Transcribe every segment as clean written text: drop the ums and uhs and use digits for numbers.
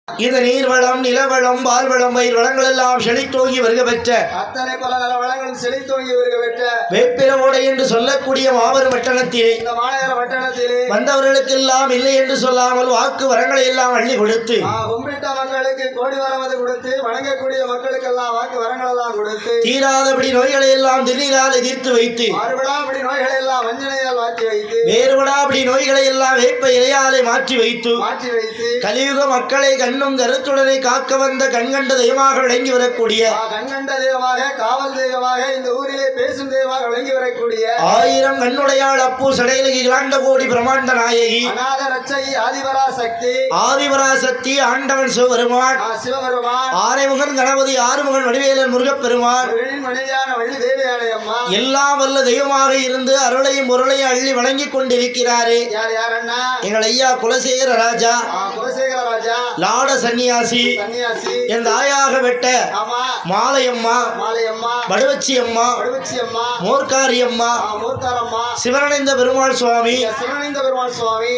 இந்த நீர்வளம் நிலவளம் பால்வளம் பயிர் வளங்கள் எல்லாம் செழித்தோங்கி வருக பெற்ற அத்தனை பல நல வளங்கள் செழித்தோங்கி வருக பெற்ற வேப்பிலவோடை என்று சொல்லக்கூடிய மாபெரும் வட்டணத்திலே இந்த மாநகர வட்டணத்திலே வந்தவர்களுக்கெல்லாம் இல்லை என்று சொல்லாமல் வாக்கு வரங்களை எல்லாம் அள்ளி கொடுத்து கும்பிட்ட மக்களுக்கு கோடி வரவது கொடுத்து வணங்கக்கூடிய மக்களுக்கெல்லாம் வாக்கு வரங்கள் எல்லாம் கொடுத்து தீராதபடி நோய்களை எல்லாம் திருநீரால் எதிர்த்து வைத்து மாறுபடாபடி நோய்களை எல்லாம் வஞ்சனையால் மாற்றி வைத்து வேறுபடாபடி நோய்களை எல்லாம் வேப்ப இலையாலை மாற்றி வைத்து கலியுக மக்களை கண்ணும் கருத்துடனை காக்க வந்த கண்கண்ட தெய்வமாக விளங்கி வரக்கூடிய கண்கண்ட தெய்வமாக காவல் தெய்வமாக இந்த ஊரிலே பேசும் தெய்வமாக விளங்கி வரக்கூடிய ஆயிரம் கண்ணுடையாள் அப்பு சடையலகி இளாண்ட கோடி பிரம்மாண்ட நாயகி அநாத ரட்சகி ஆதிபராசக்தி ஆதிபராசக்தி ஆண்டவன் சிவபெருமான் ஆரைமுகன் கணபதி ஆறுமுகன் வடிவேலன் முருகப்பெருமான் மனைவியான வள்ளி தேவியானை அம்மா எல்லாம் வல்ல தெய்வமாக இருந்து அருளையும் பொருளையும் அள்ளி வழங்கி கொண்டிருக்கிறாரே எங்கள் ஐயா குலசேகர ராஜா லாட சன்னியாசி என் தாயாக வெட்ட மாலையம்மா வடுவச்சி அம்மா மோர்காரி அம்மா சிவனடைந்த பெருமாள் சுவாமி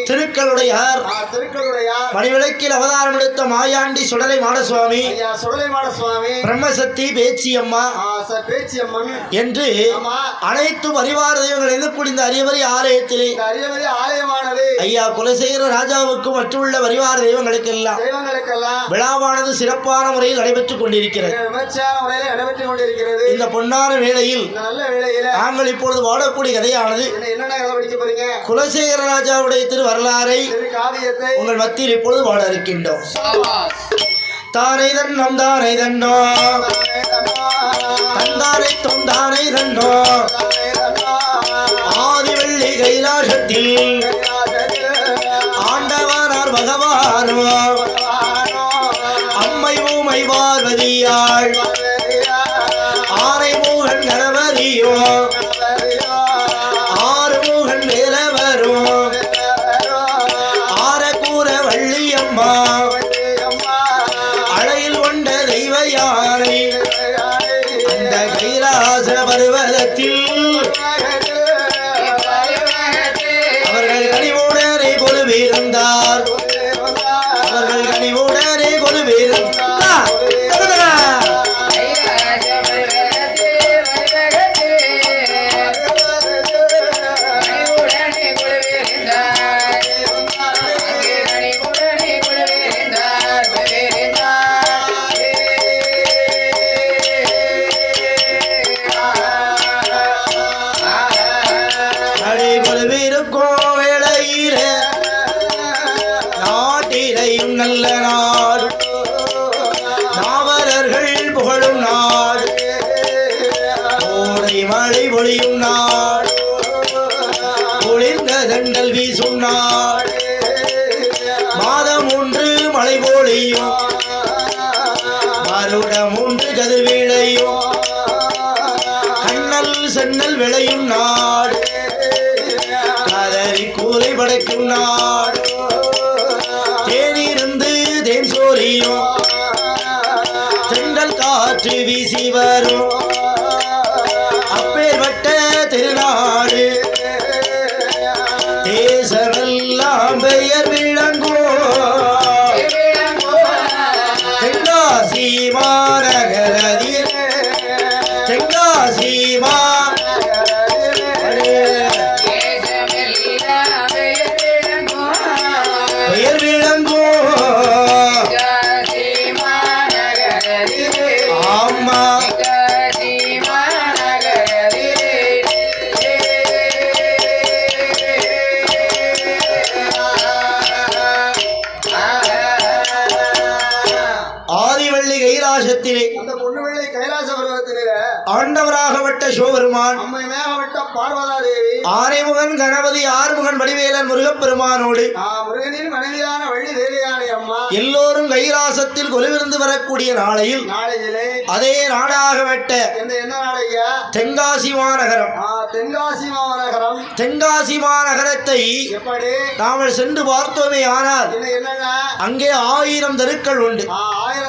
திருக்களுடையார் மணிவிளக்கில் அவதாரம் எடுத்த மாயாண்டி சுடலை மாடசுவாமி பிரம்மசக்தி பேச்சி அம்மா என்று அனைத்து பரிவார தெய்வங்கள் எதிர்க்கூடிய இந்த அரியவரி ஆலயத்திலே ஐயா குலசேகர ராஜாவுக்கு மற்றுள்ள பரிவார தெய்வங்களுக்கெல்லாம் விழாவானது சிறப்பான முறையில் நடைபெற்றுக் கொண்டிருக்கிறது. இந்த பொன்னான வேளையில் நாங்கள் இப்பொழுது வாழக்கூடிய கதையானது குலசேகர ராஜாவுடைய திரு வரலாறை உங்கள் மத்தியில் இப்பொழுது வாழ இருக்கின்றோம். தானை தன்னம் தானை தன்னோ தந்தானை தொந்தானை தன்னோ ஆதிவள்ளி கைலாசத்தில் ஆண்டவனார் பகவானோ அம்மை ஊமை பார்வதியாள் ஆரைமூகன் கணபதியோ ஆறுமுகன் வேலவரோ ஆரக்கூற வள்ளியம்மா அழையில் கொண்ட தெய்வ யானை அந்த கைலாச பருவதத்தில் அவர்கள் கனிவுடனே கொலுவிருந்தார். அவர்கள் கனிவுடனே கொலுவிருந்தார். நல்ல நாடு நாவலர்கள் புகழும் நாடு கோடை மழை பொழியும் நாடு குளிர்ந்த தண்டல் வீசும் நாடு மாதம் ஒன்று மழை பொழியும் வருடம் ஒன்று கதிர் விளையும் கண்ணல் சென்னல் விளையும் நாடு கதறி கூரை படைக்கும் நாடு தேன் சோரியும் தென்றல் காற்று வீசி வரும் அப்பேற்பட்ட திருநாடு தேசமெல்லாம் பெயர் விளங்கும் தென்காசி மாநகரத்தில் தென்காசி பெயர் விளங்கும். கைலாசத்திலே ஆண்டவராகப்பட்ட சிவபெருமான் ஆரைமுகன் கணபதி ஆறுமுகன் வடிவேலன் முருகப்பெருமானோடு எல்லோரும் கைலாசத்தில் கொலுவிருந்து வரக்கூடிய நாளையில் அதே நாடாகப்பட்ட தென்காசி மாநகரம் தென்காசி மாநகரத்தை நாங்கள் சென்று பார்த்தோமே ஆனால் அங்கே 1000 தெருக்கள் உண்டு.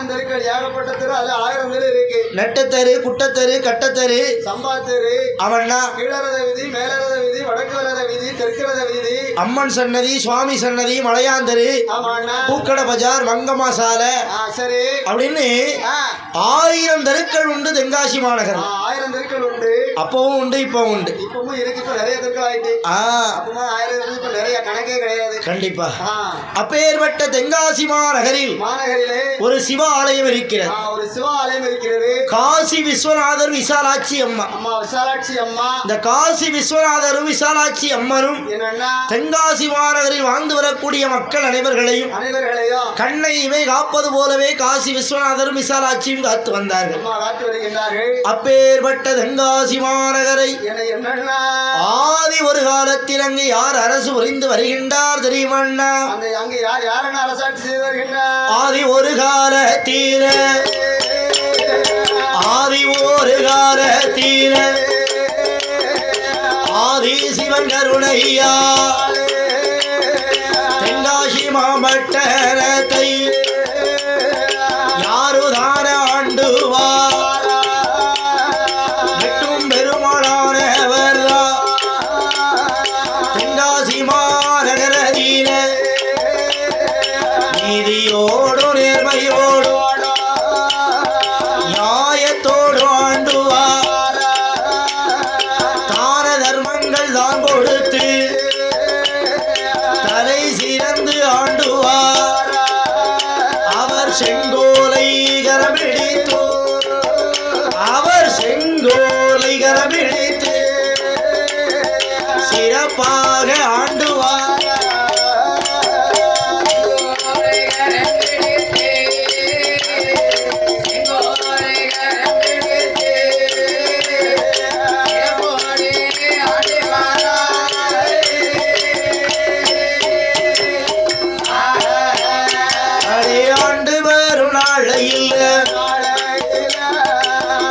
ஆயிரம் தெருக்கள் ஏகப்பட்ட தெரு, அதுல 1000 தெரு இருக்கு. நெட்டத்தெரு, குட்டத்தெரு, கட்டத்தெரு, சம்பா தெரு, அவன்னா கீழரத வீதி, மேலரத வீதி, வடக்கு வரத வீதி, தெற்கு ரத வீதி, அம்மன் சன்னதி, சுவாமி சன்னதி, மலையாந்தரு, ஆமாண்ணா, பூக்கடை பஜார், மங்கம்மா சாலை சரி அப்படின்னு ஆ, 1000 தெருக்கள் உண்டு தென்காசி மாநகரம். 1000 தெருக்கள் உண்டு. அப்பவும் உண்டு, இப்பவும் உண்டு. இப்பவும் இருக்கு. இப்ப நிறைய தெருக்கள் ஆயிட்டு. அப்பமா 1000 இருந்து இப்ப நிறைய கணக்கே கிடையாது. கண்டிப்பா. ஆ, அப்பேற்பட்ட தென்காசி மாநகரில் மாநகரிலே ஒரு சிவ ஆலயம் இருக்கிறது. ஒரு சிவாலயம் இருக்கிறது. காசி விஸ்வநாதர் விசாலாட்சி அம்மா. அம்மா விசாலாட்சி அம்மா. இந்த காசி விஸ்வநாதரும் விசாலாட்சி அம்மனும் என்னன்னா தென்காசி மாநகரில் வாழ்ந்து வரக்கூடிய மக்கள் அனைவர்களையும் கண்ணை இமை காப்பது போலவே காசி விஸ்வநாதரும் விசாலாட்சியும் காத்து வந்தார்கள். காத்து வருகின்றார்கள். அப்பேற்பட்ட தென்காசி மாநகரை என்னன்னா ஆதி ஒரு காலத்தில் அங்கு யார் அரசு புரிந்து வருகின்றார் தெரியுமண்ணா? அங்க யார் யாரென்ன அரசாட்சி செய்து வருகின்றார்? ஆதி ஒரு காலத்தீர, ஆதி ஒரு காலத்தீர ஆதி சிவன் கருணையா தென்காசி மாவட்டத்தை யாருதான ஆண்டுவா வெட்டும் பெருமாளானவர் தென்காசி மாநகரத்தில நீதியோடு நேர்மையோடு நியாயத்தோடு ஆண்டுவா தான தர்மங்கள் தான் கொடுத்து தலை சிறந்து ஆண்டுவார். அவர் செங்கோலை கரபிடித்து, அவர் செங்கோலை கரபிடித்து சிறப்பாக ஆண்டுவார்.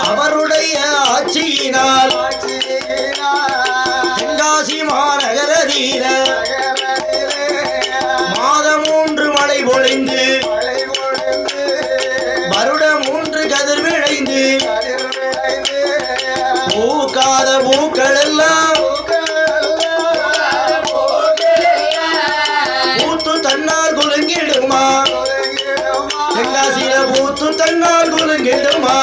அவருடைய ஆட்சியினால் தென்காசி மாநகரத்தில மாதம் 3 மழை பொழிந்து வருடம் 3 கதிர் விளைந்து பூக்காத பூக்கள் எல்லாம் பூத்து தன்னால் குலுங்கிடுமா? தென்காசியில பூத்து தன்னால் குலுங்கிடுமா?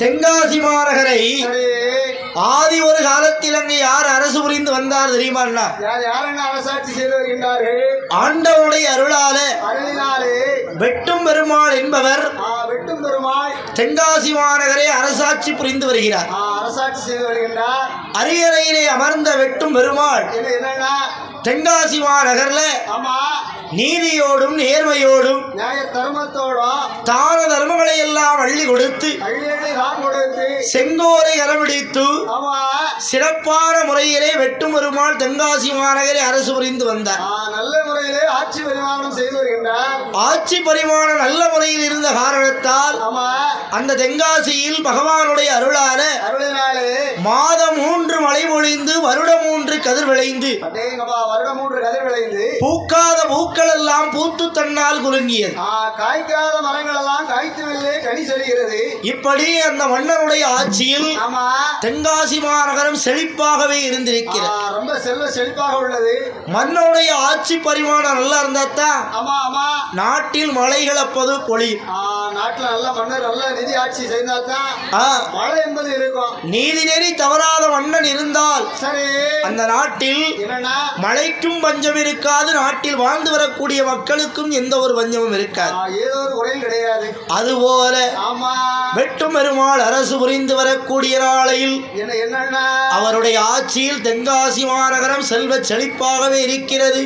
தென்காசி மாநகரை ஆதி ஒரு காலத்தில் அங்கே யார் அரசு புரிந்து வந்தார் தெரியுமா? அரசாட்சி செய்து வருகின்றார்கள். ஆண்டவனுடைய அருளால வெட்டும் பெருமாள் என்பவர் வெட்டும் பெருமாள் தென்காசி மாநகரை அரசாட்சி புரிந்து வருகிறார். அரசாட்சி செய்து வருகின்றார். அரியணையிலே அமர்ந்த வெட்டும் பெருமாள் என்னன்னா தென்காசி மாநகர்ல நீதியோடும் நேர்மையோடும் தர்மத்தோடும் தான தர்மங்களை எல்லாம் அள்ளி கொடுத்து செங்கோலை கரபிடித்து சிறப்பான முறையிலே வெட்டும் பெருமாள் தென்காசி மாநகரை அரசு புரிந்து வந்தார். நல்ல முறையிலே ஆட்சி பரிமாணம் செய்து வருகின்றார். ஆட்சி பரிமாணம் நல்ல முறையில் இருந்த காரணத்தால் அந்த தென்காசியில் பகவானுடைய அருளால மாதம் 3 மழை பொழிந்து வருடம் 3 கதிர் விளைந்து பூக்காத பூக்கள் எல்லாம் பூத்து தன்னால் குலுங்கியது. காய்க்காத மரங்கள் எல்லாம் காய்த்து கனி செல்கிறது. இப்படி அந்த மன்னனுடைய ஆட்சியில் தென்காசி மாநகரம் செழிப்பாகவே இருந்திருக்கிறது. ரொம்ப செல்வ செழிப்பாக உள்ளது. மன்னனுடைய ஆட்சி பரிமாணம் நல்லா இருந்தாத்தான் நாட்டில் மழைகள் அப்போது பொழியும். நாட்டில் நல்ல மன்னர் நல்ல நிதி ஆட்சி செய்தால்தான் மழை என்பது இருக்கும். நீதி நெறி தவறாத மன்னன் இருந்தால் சரி அந்த நாட்டில் மழைக்கும் பஞ்சம் இருக்காது, நாட்டில் வாழ்ந்து வரக்கூடிய மக்களுக்கும் எந்த ஒரு பஞ்சமும் இருக்காது. ஏதோ ஒரு குறையும் கிடையாது. அதுபோல வெட்டும் பெருமாள் அரசு புரிந்து வரக்கூடிய நாளையில் அவருடைய ஆட்சியில் தென்காசி மாநகரம் செல்வ செழிப்பாகவே இருக்கிறது.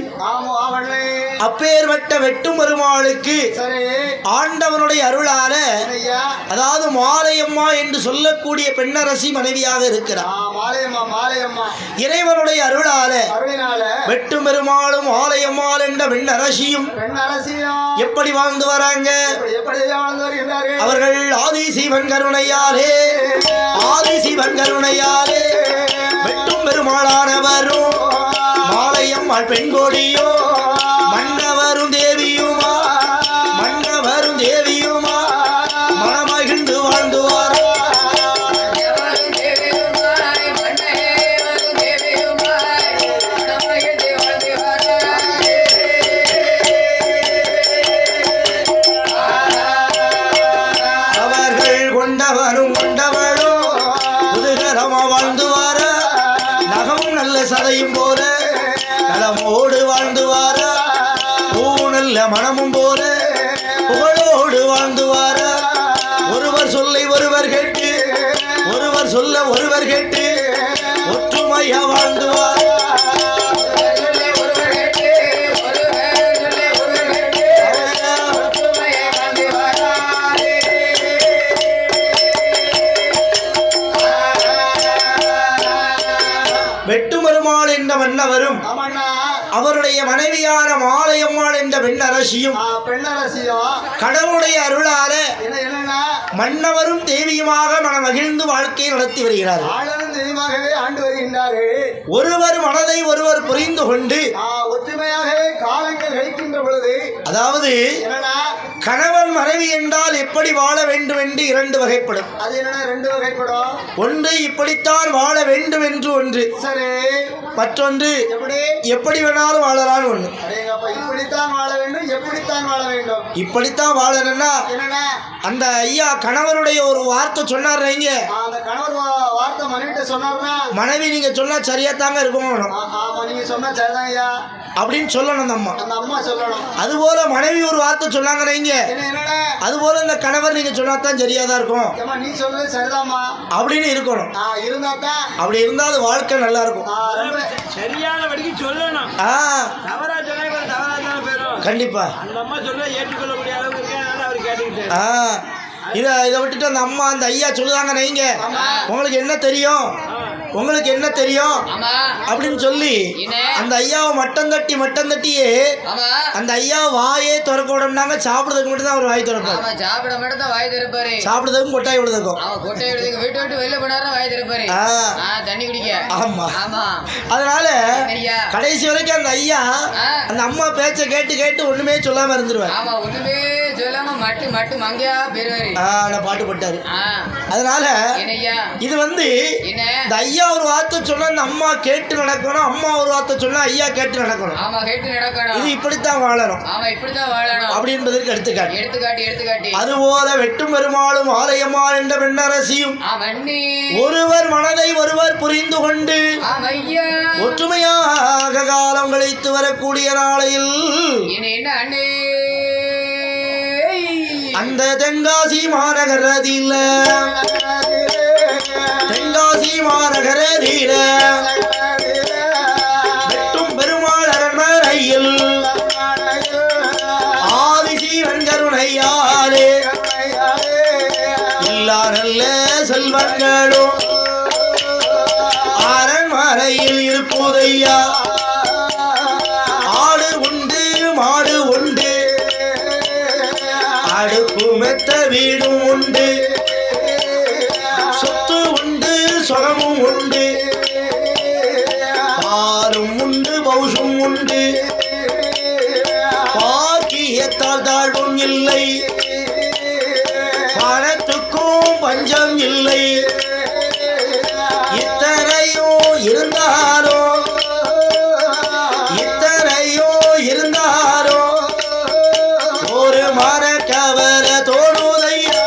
அப்பேற்பட்ட வெட்டும் பெருமாளுக்கு ஆண்டவனுடைய அருளால ஐயா அதாவது மாலையம்மா என்று சொல்லக்கூடிய பெண்ணரசி மனைவியாக இருக்கிறார். மாலையம்மா மாலையம்மா இறைவனுடைய அருளால அருளினால வெட்டும் பெருமாளும் மாலையம்மாள் என்ற பெண்ணரசியும் பெண்ணரசியும் எப்படி வாழ்ந்து வராங்க? எப்படி வாழ்ந்து வருகிறார்கள்? அவர்கள் ஆதிசிவன் கருணையாலே ஆதிசிவன் கருணையாலே வெட்டும் பெருமாளானவரும் மாலையம்மாள் பெண்கொடியோ மன்னவரும் தேவியுமா மன்னவரும் தேவியுமா மனமகிழ்ந்து வாழ்ந்துவார். அவர்கள் கொண்டவனும் கொண்டவளும் புதுகரமா வாழ்ந்து வார நகம் நல்ல சதையும் போல நலமோடு வாழ்ந்து வார பூ நல்ல மனமும் போல புகழோடு வாழ்ந்து வார ஒருவர் சொல்லை ஒருவர் கேட்டு ஒருவர் சொல்ல ஒருவர் கேட்டு ஒற்றுமையா வாழ்ந்து வார. வெட்டுமருமாள் என்ற மன்னவரும் அவருடைய மனைவியான மாலையம்மாள் என்ற பெண்ணரசியும் பெண்ணரசியும் கடவுளுடைய அருளால என்னன்னா மன்னவரும் தேவியுமாக மனமகிழ்ந்து வாழ்க்கையை நடத்தி வருகிறார்கள். ஆளனும் தெய்வமாகவே ஆண்டு வருகின்றார்கள். ஒருவர் மனதை ஒருவர் புரிந்து கொண்டு ஒற்றுமையாகவே காலங்கள் கழிக்கின்ற பொழுது அதாவது என்னன்னா கணவன் மனைவி என்றால் எப்படி வாழ வேண்டும் என்று இரண்டு வகைப்படும். அது என்னன்னா ரெண்டு வகைப்படும். ஒன்று இப்படித்தான் வாழ வேண்டும் என்று ஒன்று, சரி. மற்றொன்று எப்படி எப்படி வேணாலும் வாழலாம் ஒன்று. இப்படித்தான் வாழ வேண்டும் எப்படித்தான் வாழ வேண்டும். இப்படித்தான் வாழணும்னா என்னன்னா அந்த ஐயா கணவனுடைய ஒரு வார்த்தை சொன்னார், நீங்க அந்த கணவர் வார்த்தை மனைவிட்ட சொன்னார்னா மனைவி நீங்க சொன்னா சரியா தாங்க இருக்கும் நீங்க சொன்னா சரிதான் ஐயா அப்படின்னு சொல்லணும் அந்த அம்மா. அந்த அம்மா சொல்லணும். அதுபோல மனைவி ஒரு வார்த்தை சொன்னாங்க நீங்க அதுபோல இந்த கணவர் நீங்க சொன்னா தான் சரியா தான் இருக்கும். நீ சொல்றது சரிதாம்மா அப்படின்னு இருக்கணும். இருந்தாதான் அப்படி இருந்தா அது வாழ்க்கை நல்லா இருக்கும். சரியான வழிக்கு சொல்லணும். தவறா சொன்னா தவறா தான் போயிடும். கண்டிப்பா அந்த அம்மா சொல்ல ஏற்றுக்கொள்ளக்கூடிய அளவுக்கு இருக்கனால அவர் கேட்டுக்கிட்டாரு. இதை விட்டுட்டு அந்த அம்மா அந்த ஐயா சொல்லுதாங்க, நீங்க உங்களுக்கு என்ன தெரியும் உங்களுக்கு என்ன தெரியும் அப்படின்னு சொல்லி அந்த ஐயாவை மட்டம் தட்டியே அந்த ஐயா வாயே திறக்க விடனாங்க. சாப்பிடுறதுக்கு மட்டும் தான் அவர் வாய் திறப்பாரு. சாப்பிடுறதுக்கும் கொட்டாய் விடுறதுக்கும். ஆமா. அதனால கடைசி வரைக்கும் அந்த ஐயா அந்த அம்மா பேச்ச கேட்டு ஒண்ணுமே சொல்லாம இருந்துருவாரு. பாட்டு போட்டாரு. அதனால இது இந்த ஐயா ஒரு வார்த்தை சொன்னா அந்த அம்மா கேட்டு நடக்கணும், அம்மா ஒரு வார்த்தை சொன்னா ஐயா கேட்டு நடக்கணும். இது இப்படித்தான் வாழணும் அப்படி என்பதற்கு எடுத்துக்காட்டு. அதுபோல வெட்டும் பெருமாளும் ஆலயமாள் என்ற பெண்ணரசியும் ஒருவர் மனதை ஒருவர் புரிந்து கொண்டு ஒற்றுமையாக காலம் கழித்து வரக்கூடிய நாளையில் அந்த தென்காசி மாநகரதில வெட்டும் பெருமாள் அரண்மனையில் ஆதிசீவன் கருணையாலே எல்லா நல்ல செல்வங்களும் அரண்மனையில் இருப்பதையா. ஆடு உண்டு மாடு உண்டு அடுப்பு மெத்த வீடும் உண்டு சொத்து உண்டு சொகமும் உண்டு பாலும் உண்டு பௌஷும் உண்டு பாக்கியத்தால் தாழ்வும் இல்லை பணத்துக்கும் பஞ்சம் இல்லை. இத்தனையோ இருந்தாரோ ஒரு மரக்கவர தோணுதையா.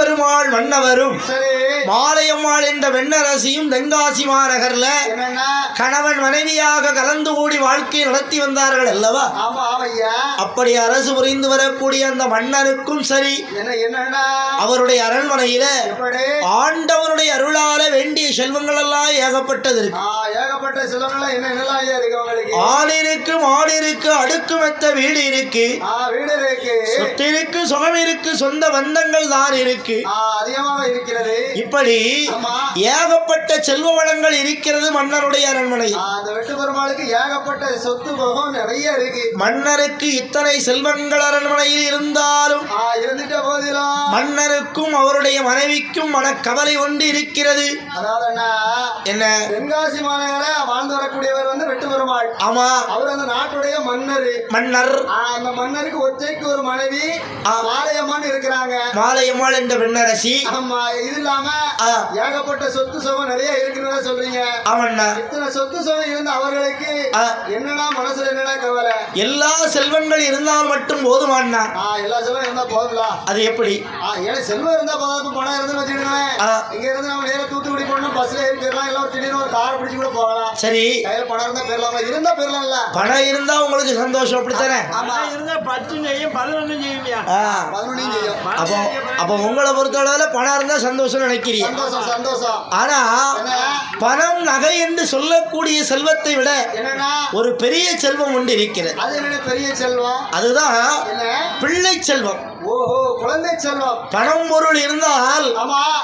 பெருமாள் மன்னவரும் சரி மாலையம்மாள் என்ற வெண்ணரசியும் தென்காசி மாநகர்ல என்னன்னா கணவன் மனைவியாக கலந்து கூடி வாழ்க்கை நடத்தி வந்தார்கள் அல்லவா? ஆமா ஆமையா அப்படி அரசு புரிந்து வரக்கூடிய அந்த மன்னனுக்கும் சரி என்னன்னா அவருடைய அரண்மனையில எப்படி ஆண்டவனுடைய அருளால வேண்டிய செல்வங்கள் எல்லாம் ஏகப்பட்டது இருக்கு. ஏகப்பட்ட செல்வங்கள் என்னென்னலாம் இருக்கு உங்களுக்கு? ஆள் இருக்கு, மாடு இருக்கு, அடுக்கு மெத்த வீடு இருக்கு, வீடு இருக்கு, சொத்து இருக்கு, சுகம் இருக்கு, சொந்த பந்தங்கள் தான் இருக்கு, அதிகமாக இருக்கிறது. இப்படி ஏகப்பட்ட செல்வ வளங்கள் இருக்கிறது மன்னருடைய அரண்மனை. அந்த வெட்டு பெருமாளுக்கு ஏகப்பட்ட சொத்து போகம் நிறைய இருக்கு. மன்னருக்கு இத்தனை செல்வங்கள் அரண்மனையில் இருந்தாலும் இருந்துட்ட போதிலும் மன்னருக்கும் அவருடைய மனைவிக்கும் மனக்கவலை ஒன்று இருக்கிறது. அதாவது என்ன? தென்காசி மாநகர வாழ்ந்து வரக்கூடியவர் வந்து வெட்டு பெருமாள். ஆமா, அவர் அந்த நாட்டுடைய மன்னர். அந்த மன்னருக்கு ஒற்றைக்கு ஒரு மனைவி மாலையம்மான் இருக்கிறாங்க. மாலையம்மாள் என்ற வெண்ணரசி. ஆமா, இது இல்லாம ஏகப்பட்ட சொத்து சுகம் நிறைய இருக்குன்னு சொல்றீங்க. ஆமண்ணா, இத்தனை சொத்து சுகம் இருந்த அவர்களுக்கு என்னன்னா மனசுல என்னன்னா கவலை? எல்லா செல்வங்கள் இருந்தால் மட்டும் போதுமாண்ணா? எல்லா செல்வம் இருந்தா போதுங்களா? அது எப்படி? ஏன்னா செல்வம் இருந்தா போதும், பணம் இருந்து வச்சுக்கிடுவேன். இங்க இருந்து நம்ம நேரம் தூத்துக்குடி போனோம், பஸ்ல ஏறி போயிடலாம், இல்ல திடீர்னு ஒரு கார் பிடிச்சு கூட போகலாம். சரி, கையில பணம் இருந்தா போயிடலாமா? இருந்தா போயிடலாம்ல. பணம் இருந்தா உங்களுக்கு சந்தோஷம், அப்படித்தானே? இருந்தா 10 செய்யும் 11 செய்யுமியா? 11 செய்யும். அப்போ உங்களை பொறுத்தளவுல பணம் இருந்தா சந்தோஷம் நினைக்கிறீங்க. சந்தோஷம். ஆனா பணம் நகை என்று சொல்லக்கூடிய செல்வத்தை விட என்னன்னா ஒரு பெரிய செல்வம் ஒன்று இருக்கிறது. அது என்ன பெரிய செல்வம்? அதுதான் பிள்ளை செல்வம். ஓஹோ, குழந்தை செல்வம். பணம் பொருள் இருந்தால்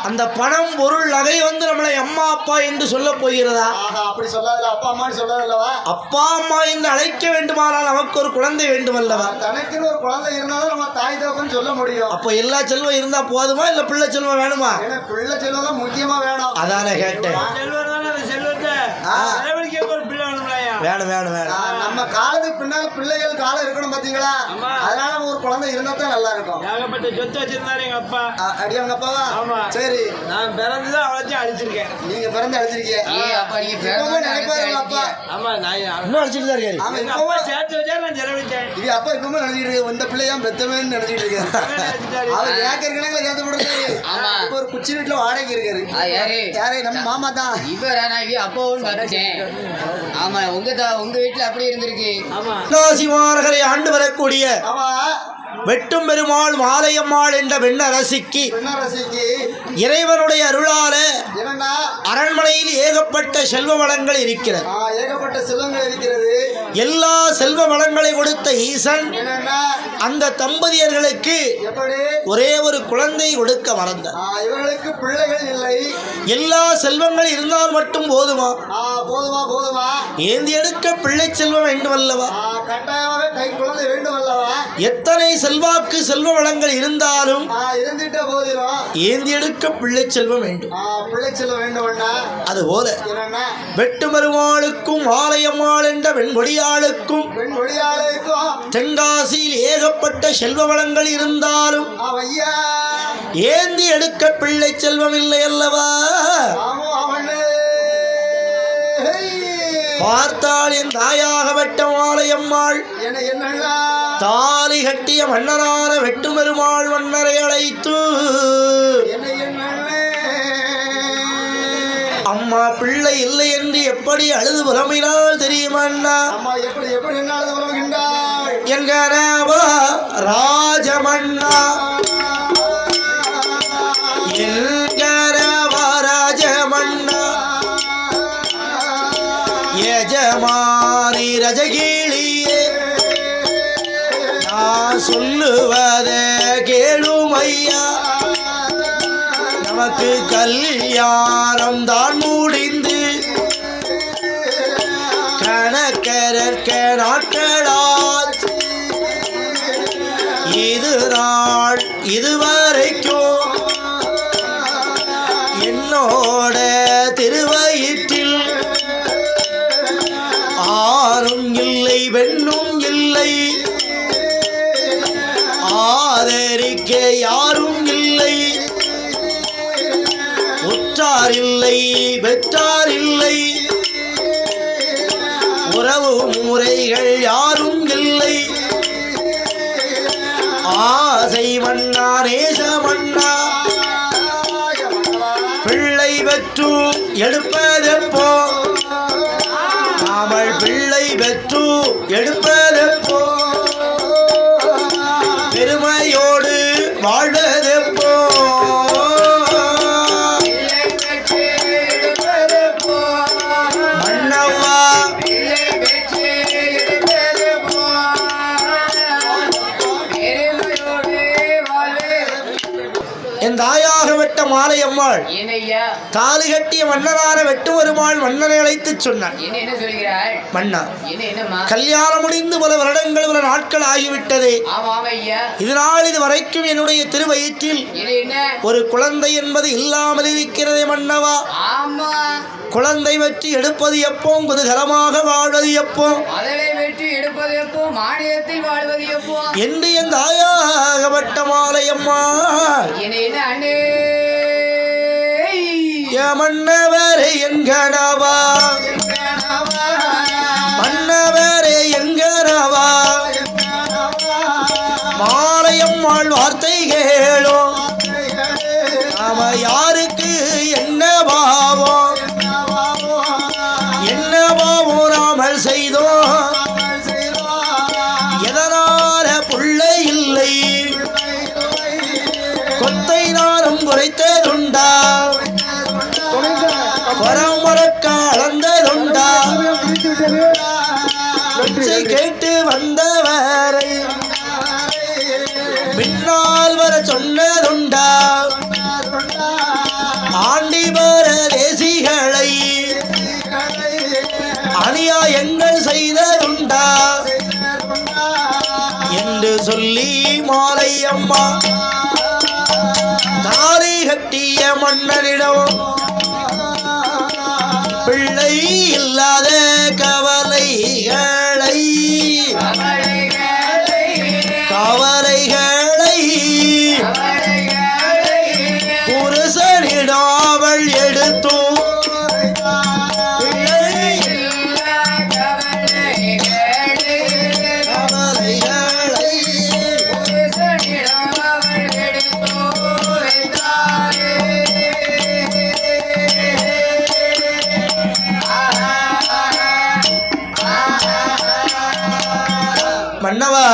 அந்த பணம் பொருள் நகை வந்து நம்மளை அம்மா அப்பா என்று சொல்ல போகிறதா? அப்படி சொல்லாதல, அப்பா அம்மா சொல்லாதல்லவா? அப்பா அம்மா என்று அழைக்க வேண்டுமானால் நமக்கு ஒரு குழந்தை வேண்டும் அல்லவா? தனக்குன்னு ஒரு குழந்தை இருந்தாலும் நம்ம தாய் தகப்பன்னு சொல்ல முடியும். அப்போ எல்லா செல்வம் இருந்தா போதுமா, இல்ல பிள்ளை செல்வம் வேணுமா? பிள்ளை செல்வம் தான் முக்கியமா வேணும். அதானே கேட்டேன். வேணும். நம்ம காலத்துக்கு பின்னால பிள்ளைகள் காலம் இருக்கணும் பாத்தீங்களா? அதனால ஒரு குழந்தை இருந்தா தான் நல்லா இருக்கும். ஏகப்பட்ட சொத்து வச்சிருந்தாரு எங்க அப்பா. அடியா உங்க அப்பாவா? ஆமா. சரி, நான் பிறந்துதான் அவ்வளோத்தையும் அழிச்சிருக்கேன். நீங்க பிறந்து அழிச்சிருக்கீங்க. நினைப்பாரு அப்பா. ஆமா, நான் இன்னும் அடிச்சுட்டு தான் இருக்காரு. ஆமா, இப்பவும் சேர்த்து வச்சா நான் செலவழிச்சேன். இது அப்பா இப்பவும் நினைச்சிட்டு இருக்கு, இந்த பிள்ளையா பெத்தமேன்னு நினைச்சிட்டு இருக்காரு. அவர் ஏக்கர் கணக்குல சேர்த்து போடுறாரு. இப்ப ஒரு குச்சி வீட்டுல வாடகைக்கு இருக்காரு. யாரு? நம்ம மாமா தான். அப்பாவும் ஆமா, உங்க வீட்டுல அப்படி இருந்திருக்கு. தென்காசி மாநகரை ஆண்டு வரக்கூடிய வெட்டும் பெருமாள் மாலையம்மாள் என்ற வெண்ணரசிக்கு இறைவனுடைய அருளால அரண்மனையில் ஏகப்பட்ட செல்வ வளங்கள் இருக்கிறது. ஏகப்பட்ட செல்வங்கள் இருக்கிறது. எல்லா செல்வ வளங்களை கொடுத்த ஈசன் அந்த தம்பதியர்களுக்கு ஒரே ஒரு குழந்தை கொடுக்க மறந்தார். இவர்களுக்கு பிள்ளைகள் இல்லை. எல்லா செல்வங்கள் இருந்தால் மட்டும் போதுமா? போதுமா. ஏந்தி எடுக்க பிள்ளை செல்வம் வேண்டும் அல்லவா? கட்டாயமாக கை குழந்தை வேண்டும் அல்லவா? எத்தனை செல்வாக்கு செல்வ வளங்கள் இருந்தாலும் இருந்துட்ட போதிலும் ஏந்தி எடுக்க பிள்ளை செல்வம் வேண்டும். பிள்ளை செல்வம் வேண்டும். அதுபோல வெட்டு பெருமாளுக்கும் மாலையம்மாள் என்ற வெண்கொடியாளுக்கும் தென்காசியில் ஏகப்பட்ட செல்வ வளங்கள் இருந்தாலும் ஏந்தி எடுக்க பிள்ளை செல்வம் இல்லை அல்லவா? பார்த்தால் என் தாயாக வெட்ட மாலையம்மாள் தாலி கட்டிய மன்னரான வெட்டு பெருமாள் மன்னரை அழைத்து, அம்மா பிள்ளை இல்லை என்று எப்படி அழுது புலம்பினால் தெரியுமா? என்கனவா ராஜமன்னா, என்கனவா ராஜமன்னா, எஜமானி ரஜகீழியே, நான் சொல்லுவதே கேளும் ஐயா, நமக்கு கல்யாணம் தான் முடிந்து கணக்கரற்க நாட்களாச்சு. இது நாள் இதுவரைக்கும் என்னோட திருவயிற்றில் ஆணும் இல்லை பெண்ணும் இல்லை, ஆதரிக்க யாரும் இல்லை, உற்றார் இல்லை பெற்றார் இல்லை, உறவு முறைகள் யாரும் இல்லை. ஆசை மன்னா நேச மன்னா, பெற்று எடுப்பதெப்போ நாமல் பிள்ளை பெற்று எடுப்பதெப்போ பெருமையோடு வாழ்வதெப்போ மன்னவா என் தாயாக வெட்ட மாலையம்மாள் தாலி கட்டிய மன்னரான வெட்டு வருமாள் மன்னனை அழைத்து சொன்னான். என்ன சொல்கிறாள் மன்னா, என்னம்மா கல்யாணம் முடிந்து பல வருடங்கள் பல நாட்கள் ஆகிவிட்டதே. இதனால் இது வரைக்கும் என்னுடைய திருவயிற்றில் ஒரு குழந்தை என்பது இல்லாமல் இருக்கிறதே மன்னவா. குழந்தை வெற்றி எடுப்பது எப்போ, குதூகலமாக வாழ்வது எப்போ, எடுப்பது எப்போ, மாநிலத்தில் வாழ்வது எப்போ என்று என் தாயாகப்பட்ட மாலையம்மா மன்னவரே என்கனவா மன்னவரே என்கனவா மாலையம்மாள் வார்த்தை கேளோ நாம யாருக்கு என்ன பாவம் என்ன பாவம் நாமல் செய்தோம் எதனால புள்ளை இல்லை கொத்தை நானும் குறைத்ததுண்டா பரமரக்க அளந்ததுண்டா கேட்டு வந்தவரை பின்னால் வர சொன்னதுண்டா ஆண்டி வர தேசிகளை அநியாயங்கள் செய்ததுண்டா என்று சொல்லி மாலையம்மா தாலி கட்டிய மன்னனிடம் பிள்ளை இல்லாத கவலைகளை புருஷனிடம் அவள் எடுத்தோ மன்னவா,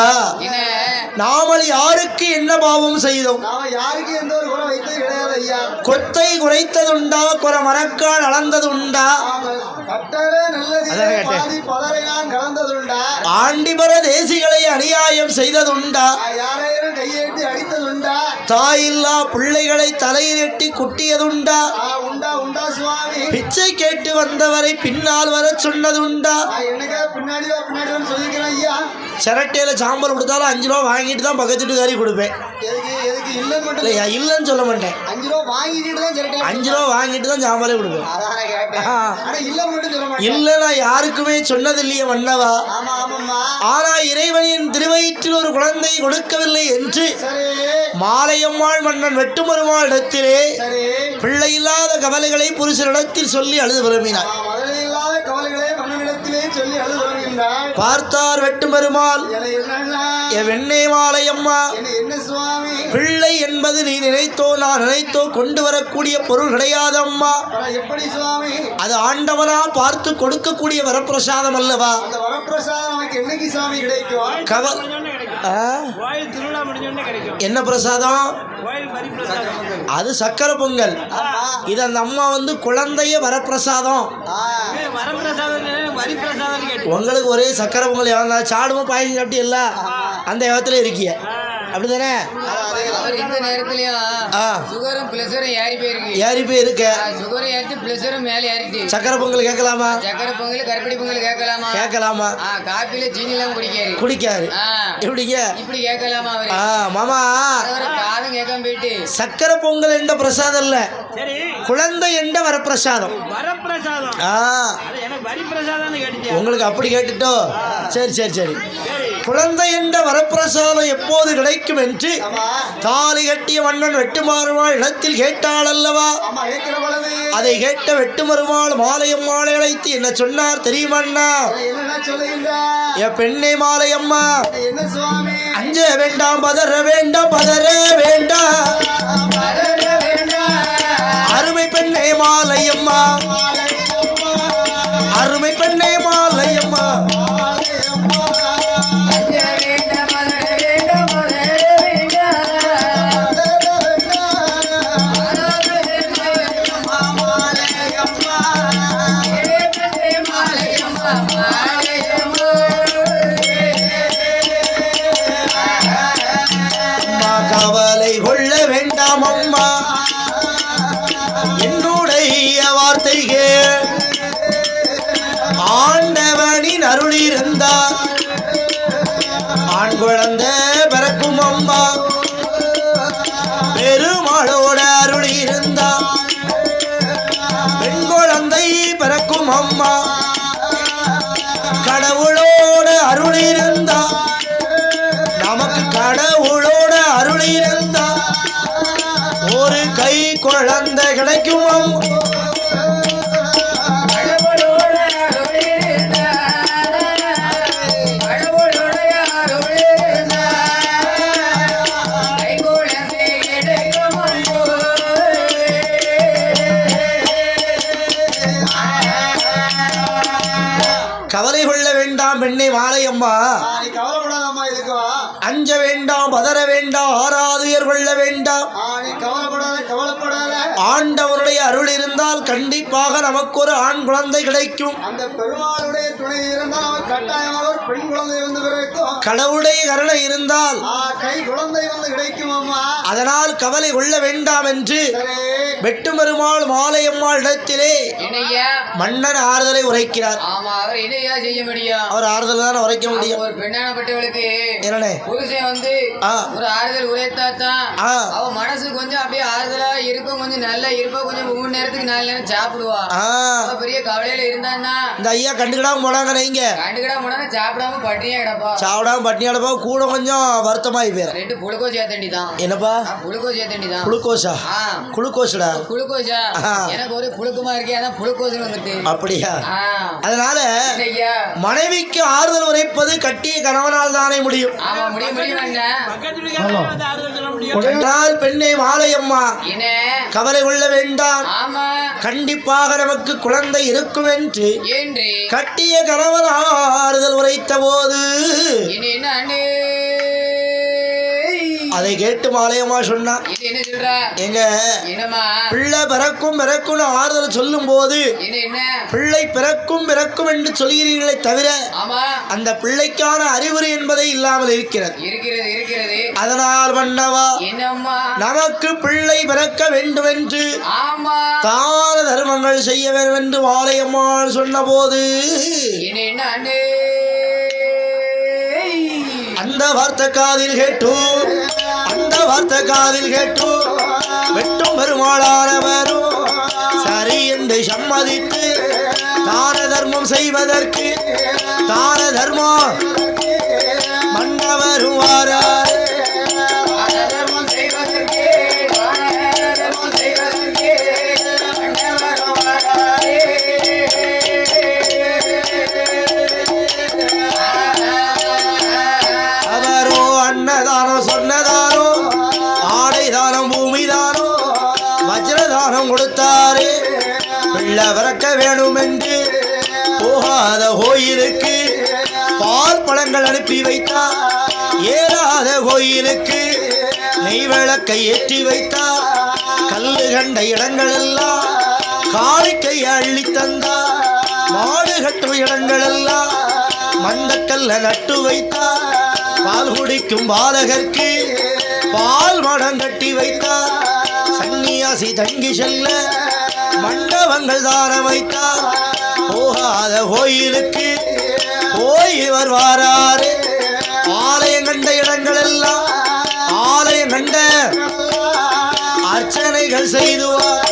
நாமல் யாருக்கு என்ன பாவம் செய்தோம்? யாருக்கு எந்த ஒரு குறை வைத்தது கிடையாது ஐயா. கொத்தை குறைத்ததுண்டா, குறை மரக்கால் அளந்ததுண்டா, ஆண்டிபர தேசிகளை அநியாயம் செய்ததுண்டா, தாயில்லா பிள்ளைகளை தலையிலட்டி குட்டியதுண்டா, பிச்சை கேட்டு வந்தவரை பின்னால் வர சொன்னதுண்டா. சிரட்டையில சாம்பல் கொடுத்தாலும் 5 ரூபா வாங்கிட்டு தான் பக்கத்து வீட்டுக்காரி கொடுப்பேன். இல்லைன்னு சொல்ல மாட்டேன். 5 ரூபா வாங்கிட்டு தான் சாம்பலே கொடுப்பேன். இல்லைன்னா யாருக்குமே சொன்னது இல்லையே மன்னவா. ஆனா இறைவனின் திருவயிற்றில் ஒரு குழந்தை கொடுக்கவில்லை என்று மாலையம்மாள் மன்னன் வெட்டுமருமாள் இடத்திலே பிள்ளை இல்லாத கவலைகளை புருஷனிடத்தில் சொல்லி அழுது விரும்பினார். பார்த்தார் வெட்டுமருமாள், வெண்ணே மாலையம்மா, பிள்ளை என்பது நீ நினைத்தோ நான் நினைத்தோ கொண்டு வரக்கூடிய பொருள் கிடையாது அம்மா. அது ஆண்டவனா பார்த்து கொடுக்கக்கூடிய வரப்பிரசாதம் அல்லவா. என்ன பிரசாதம்? அது சக்கரை பொங்கல். இது அந்த அம்மா குழந்தைய வரப்பிரசாதம். உங்களுக்கு ஒரே சக்கரை பொங்கல் சாடுமோ பாயசம் சாப்பிட்டு எல்லாம் அந்த இடத்துல இருக்கிய அப்படிதானே. இந்த நேரத்துலயும் சுகரும் பிளஸரும் ஏறி போயிருக்கு. சுகரும் ஏறிட்டு பிளஸரும் மேல ஏறிட்டு. சக்கரை பொங்கல் கேட்கலாமா? சக்கரை பொங்கல் கருப்படி பொங்கல் கேட்கலாமா? காப்பில சீனி எல்லாம் குடிக்காரு. எப்படிங்க இப்படி கேட்கலாமா? மாமா காதும் கேட்காம போயிட்டு சக்கரை பொங்கல் என்ற பிரசாதம் இல்ல, குழந்தை என்ற வரப்பிரசாதம். உங்களுக்கு அப்படி கேட்டுட்டோ? சரி. குழந்தை என்ற வரப்பிரசாதம் எப்போது கிடைக்கும் என்று தாலி கட்டிய மன்னன் வெட்டுமருமாள் இடத்தில் கேட்டாள் அல்லவா. அதை கேட்ட வெட்டுமருமாள் மாலையம்மாளை அழைத்து என்ன சொன்னார் தெரியுமண்ணா? என் பெண்ணே மாலையம்மா, அஞ்ச வேண்டாம், பதற வேண்டாம், அருமை பெண்ணே மாலையம்மா, இருந்தா ஆண் குழந்தை பிறக்கும் அம்மா பெருமாளோட அருள் இருந்தா பெண் குழந்தை பிறக்கும் அம்மா கடவுளோட அருள் இருந்தா நமக்கு கடவுளோட அருள் இருந்தா ஒரு கை குழந்தை கிடைக்கும் அம்மா கவலை கொள்ள வேண்டாம் பெண்ணை மாலையம்மா கவலைப்படாதம்மா இதுக்கு அஞ்ச வேண்டாம் பதற வேண்டாம் ஆராதுயர் கொள்ள வேண்டாம் கவலைப்படாத ஆண்டவருடைய அருள் இருந்தால் கண்டிப்பாக நமக்கு ஒரு ஆண் குழந்தை கிடைக்கும் அந்த பெருமாளுடைய துணை இருந்தால் அவர் கட்டாயமாக ஒரு பெண் குழந்தை வந்து கிடைக்கும் கடவுளுடைய கருணை இருந்தால் கை குழந்தை வந்து கிடைக்கும் அம்மா அதனால் கவலை கொள்ள வேண்டாம் என்று வெட்டும் பெருமாள் மாலையம்மாள் இடத்திலே மன்னன் ஆறுதலை உரைக்கிறார். செய்ய முடியும் அவர் ஆறுதல் தான் உரைக்க முடியும். ஒரு பெண்ணானப்பட்டவளுக்கு என்னே புருஷன் வந்து ஒரு ஆறுதல் உரைத்தாத்தான் அவ மனசு கொஞ்சம் அப்படியே ஆறுதலா இருக்கும், கொஞ்சம் நல்லா இருப்போம், கொஞ்சம் 3 நேரத்துக்கு 4 நேரம் சாப்பிடுவா. பெரிய கவலையில இருந்தான்னா இந்த ஐயா கண்டுக்கிடாம போனாங்க, நீங்க கண்டுக்கிடாம போனாங்க, சாப்பிடாம பட்டினியா கிடப்பா. சாப்பிடாம பட்டினியா கிடப்பா, கூட கொஞ்சம் வருத்தமாயி போயிரு. 2 புளுக்கோஸ் ஏத்தண்டி தான். என்னப்பா புளுக்கோஸ் ஏத்தண்டி தான்? குளுக்கோஸா? குளுக்கோஸ்டா? குளுக்கோஸா? எனக்கு ஒரு புளுக்குமா இருக்கே, அதான் புளுக்கோஸ் வந்துட்டு. அப்படியா? அதனால மனைவிக்கு ஆறுதல் உரைப்பது கட்டிய கணவனால் தானே முடியும். பெண்ணை மாலையம்மா கவலை கொள்ள வேண்டாம், கண்டிப்பாக நமக்கு குழந்தை இருக்கும் என்று கட்டிய கணவன் ஆறுதல் உரைத்த போது அதை கேட்டு மாலையம்மா சொன்னா, எங்க பிள்ளை பிறக்கும் பிறக்கும் ஆறுதல் சொல்லும் போது பிள்ளை பிறக்கும் பிறக்கும் என்று சொல்கிறீர்களே தவிர அந்த பிள்ளைக்கான அறிகுறி என்பதை இல்லாமல் இருக்கிறது. அதனால் மன்னவா நமக்கு பிள்ளை பிறக்க வேண்டும் என்று தான தர்மங்கள் செய்ய வேண்டும் என்று மாலையம்மாள் சொன்ன போது அந்த வார்த்தை காதில் கேட்டு வெட்டும் பெருமாளானவரும் சரி என்று சம்மதித்து தான தர்மம் செய்வதற்கு தான தர்மம் மன்னவரும் வாரார். கொடுத்தாரே பிள்ளை பிறக்க வேணும் என்று போகாத கோயிலுக்கு பால் பழங்கள் அனுப்பி வைத்தார், ஏறாத கோயிலுக்கு நெய் விளக்கை ஏற்றி வைத்தார், கல்லு கண்ட இடங்கள் எல்லாம் காணிக்கை அள்ளி தந்தார், மாடு கட்டும் இடங்கள் எல்லாம் மந்தக்கல்ல நட்டு வைத்தார், பால் குடிக்கும் பாலகருக்கு பால் மடம் கட்டி வைத்தார், சன்னியாசி தங்கி செல்ல மண்டபங்கள் தான வைத்தார், போகாத கோயிலுக்கு போய் வருவாராரு. ஆலயம் கண்ட இடங்கள் எல்லாம் ஆலயம் கண்ட அர்ச்சனைகள் செய்துவார்.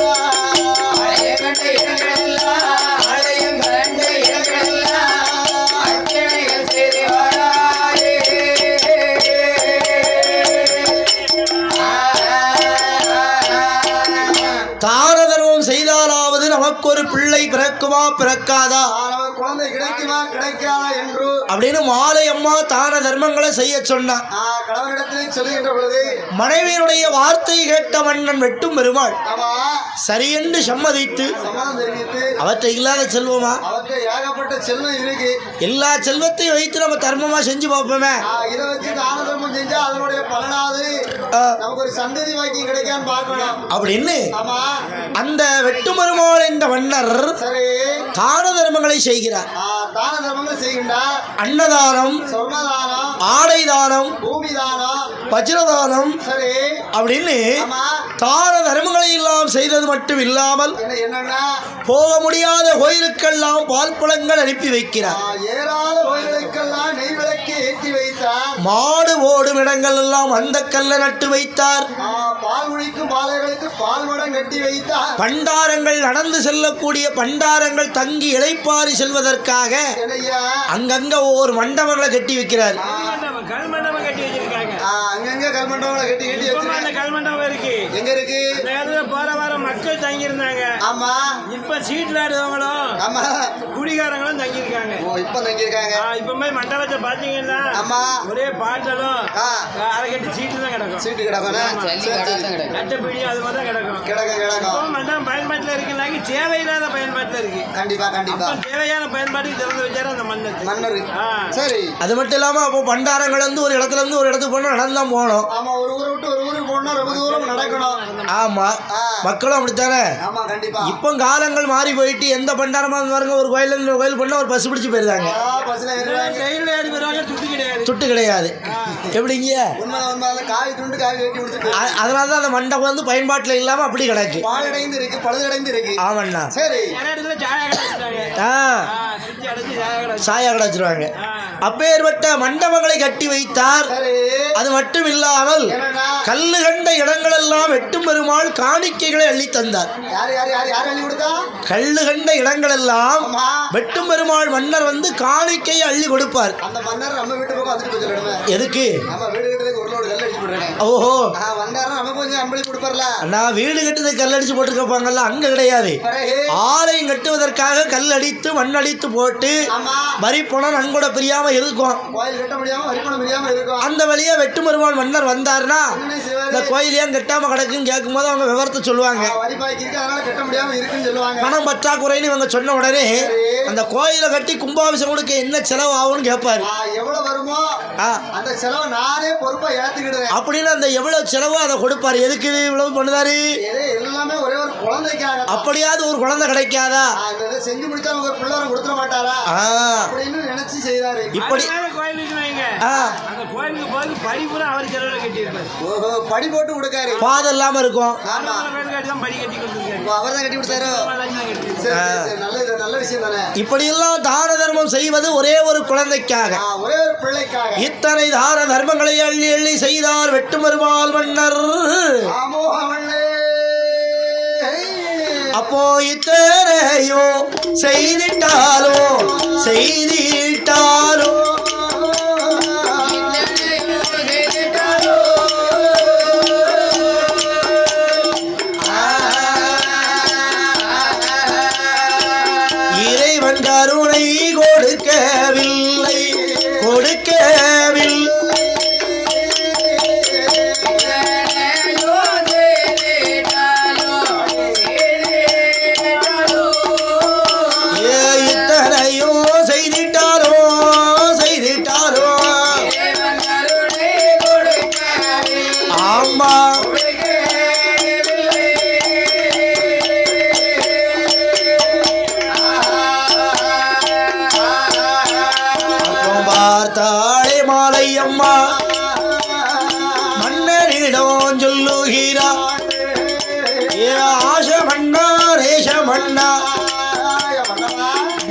தான தர்மம் செய்தாலாவது நமக்கு ஒரு பிள்ளை பிறக்குமா பிறக்காதா, குழந்தை கிடைக்குமா கிடைக்காதா என்று அப்படின்னு மாலையம்மா தான தர்மங்களை செய்ய சொன்னார். சொல்லுகின்ற பொழுது மனைவியினுடைய வார்த்தை கேட்ட மன்னன் வெட்டும் பெருமாள் சரி என்று சம்மதித்து அவற்றை இல்லாத செல்வமா, ஏகப்பட்ட செல்வம் இருக்கு, எல்லா செல்வத்தையும் வைத்து நம்ம தர்மமா செஞ்சு பார்ப்போமே, இதை வச்சு தான தர்மம் செஞ்சா அதனுடைய பலனாவது நமக்கு ஒரு சந்ததி வாக்கியம் கிடைக்கான்னு பார்க்கணும் அப்படின்னு அந்த வெட்டும் பெருமாள் என்ற மன்னர் தான தர்மங்களை செய்கிறார். தான தர்மங்கள் செய்கின்றார். அன்னதானம், சொர்ணதானம், ஆடை தானம், பூமி தானம், வஜ்ரதானம், சரி அப்படின்னு ஆமா தான தர்மங்களை எல்லாம் செய்தது மட்டும் இல்லாமல் என்னன்னா போக முடியாத கோயிலுக்கெல்லாம் பால் பழங்கள் அனுப்பி வைக்கிறார். ஏறாத கோயிலுக்கெல்லாம் நெய் விளக்கு ஏற்றி வைத்தார். மாடு ஓடும் இடங்கள் எல்லாம் அந்த கல்ல நட்டு வைத்தார். பால் குடிக்கும் பாலைகளுக்கு பால் மடம் கட்டி வைத்தார். பண்டாரங்கள் நடந்து செல்லக்கூடிய பண்டாரங்கள் தங்கி இளைப்பாரி செல்வதற்காக அங்கங்க ஒவ்வொரு மண்டபங்களை கட்டி வைக்கிறார். கல்மண்டபம் கட்டி வச்சிருக்காங்க. அங்கங்க கல்மண்டபங்களை கட்டி கட்டி வச்சிருக்காங்க. கல்மண்டபம் இருக்கு. எங்க இருக்கு? போற வார மக்கள் தங்கி இருந்தாங்க. ஆமா இப்ப சீட்ல ஆடுறவங்களும் ஆமா குடிகாரங்களும் தங்கி இருக்காங்க. இப்ப தங்கி இருக்காங்க. இப்ப போய் மண்டபத்தை பாத்தீங்கன்னா ஆமா ஒரே பாட்டலும் அதை கட்டி சீட்டு தான் கிடக்கும். சீட்டு கிடக்கும். நட்டப்பீடி அது மாதிரி தான் கிடக்கும். கிடக்கும் மண்டபம் பயன்பாட்டுல இருக்குன்னாக்கி தேவையில்லாத பயன்பாட்டுல இருக்கு. கண்டிப்பா கண்டிப்பா தேவையான பயன்பாட்டுக்கு திறந்து வச்சாரு அந்த மன்னர். சரி அது மட்டும் இல்லாம அப்போ பண்டாரங்கள் வந்து ஒரு இடத்துல இருந்து ஒரு இடத்துக்கு போனா நடந்துதான் போகணும். ஆமா ஒரு ஊரை விட்டு ஒரு ஊருக்கு போனா ரொம்ப தூரம் நடக்கணும். ஆமா மக்களும் அப்படித்தானே. ஆமா கண்டிப்பா. இப்போ காலங்கள் மாறி போயிட்டு எந்த பண்டாரமா பாருங்க ஒரு கோயில் இருந்து கோயில் பண்ணா ஒரு பஸ் பிடிச்சு போயிருந்தாங்க. துட்டு கிடையாது. எப்படிங்க காய் துண்டு காய் வெட்டி கொடுத்துட்டு அதனாலதான் அந்த மண்டபம் வந்து பயன்பாட்டுல இல்லாம அப்படி கிடக்கு. பாலடைந்து இருக்கு பழுதடைந்து இருக்கு. ஆமாண்ணா. சரி சாயா கடை வச்சிருவாங்க. அப்பேற்பட்ட மண்டபங்களை கட்டி வைத்தார். அது மட்டும் இல்லாமல் கல்லு கண்ட இடங்கள் எல்லாம் வெட்டும் பெருமாள் காணிக்கைகளை அள்ளி தந்தார். கல்லு கண்ட இடங்கள் எல்லாம் வெட்டும் பெருமாள் மன்னர் வந்து காணிக்கையை அள்ளி கொடுப்பார். எதுக்கு? ஓஹோ அண்ணா வீடு கட்டுறதுக்கு கல் அடிச்சு போட்டுருப்பாங்கல்ல, அங்க கிடையாது. ஆலயம் கட்டுவதற்காக கல் அடித்து மண் அடித்து போட்டு வரி பணம் நன்கொடை பிரியாம இருக்கும். அந்த வழியா வெட்டும் பெருமாள் மன்னர் வந்தாருன்னா இந்த கோயில் ஏன் கட்டாம கிடக்குன்னு கேட்கும் போது அவங்க விவரத்தை சொல்லுவாங்க. பணம் பற்றாக்குறைன்னு இவங்க சொன்ன உடனே அந்த கோயிலை கட்டி கும்பாபிஷேகம் கொடுக்க என்ன செலவு ஆகும்னு கேட்பாரு. அப்படின்னு அந்த எவ்வளவு செலவோ அதை கொடுப்பாரு. எதுக்கு இவ்வளவு பண்ணுதாரு? அப்படியாவது ஒரு குழந்தை கிடைக்காதா? செஞ்சு முடிச்சா ஒரு பிள்ளை கொடுத்துட மாட்டாரா அப்படின்னு நினைச்சு செய்தாரு. இப்படி படி போட்டு கொடுக்காரு. பாதம் இல்லாம இருக்கும். நல்ல விஷயம் தானே. இப்படி எல்லாம் தான தர்மம் செய்வது ஒரே ஒரு குழந்தைக்காக, ஒரே ஒரு பிள்ளைக்காக. இத்தனை தான தர்மங்களை அள்ளி அள்ளி செய்தார் வெட்டும் பெருமாள் மன்னர். அப்போ இத்தனையோ செய்திட்டாலோ செய்திட்டாலோ இறைவன் கருணை கொடுக்கவில்லை கொடுக்கவில்லை. பார்த்தாளே மாலை அம்மா மன்னரிடம் சொல்லுகிறார். ஆச மன்னா ரேஷ மன்னா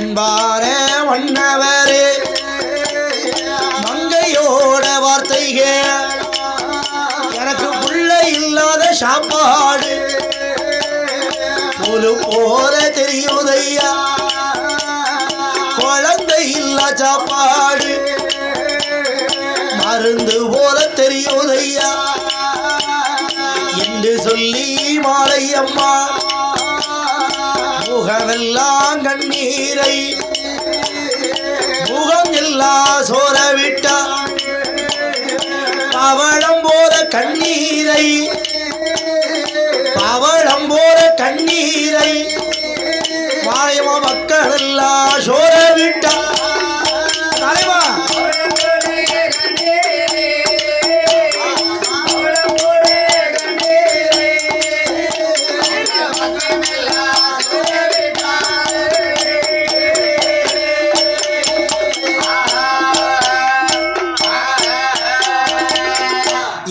அன்பான மன்னவரே மங்கையோட வார்த்தைகள் எனக்கு புள்ளை இல்லாத சாப்பாடு ஒரு போல தெரியுதையா, குழந்தை இல்லா சாப்பாடு மருந்து போல தெரியுதையா என்று சொல்லி மாலை அம்மா முகமெல்லாம் கண்ணீரை முகம் எல்லாம் சோர விட்டா பவளம் போல கண்ணீரை பவளம் போல கண்ணீரை மாயமா மக்கள் எல்லாம் சோர விட்டா. தலைவா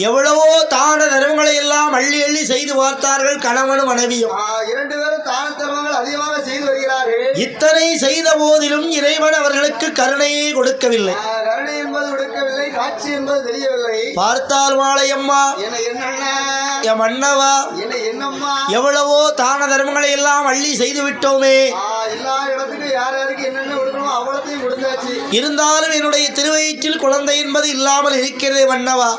எவ்வளவோ தான தர்மங்களை கணவனும் மனைவியும் 2 பேரும் தான தர்மங்கள் அதிகமாக செய்து வருகிறார்கள். இத்தனை செய்த போதிலும் இறைவன் அவர்களுக்கு கருணையை கொடுக்கவில்லை. கருணை என்பது கொடுக்கவில்லை, காட்சி என்பது தெரியவில்லை. பார்த்தால் மாலையம்மா என் மன்னவா என்னம்மா எவ்வளவோ தான தர்மங்களை எல்லாம் அள்ளி செய்து விட்டோமே. எல்லா இடத்துக்கு யார் யாருக்கு என்னென்ன கொடுக்கணுமோ அவ்வளத்தையும் கொடுத்தாச்சு. இருந்தாலும் என்னுடைய திருவயிற்றில் குழந்தை என்பது இல்லாமல் இருக்கிறது மன்னவா.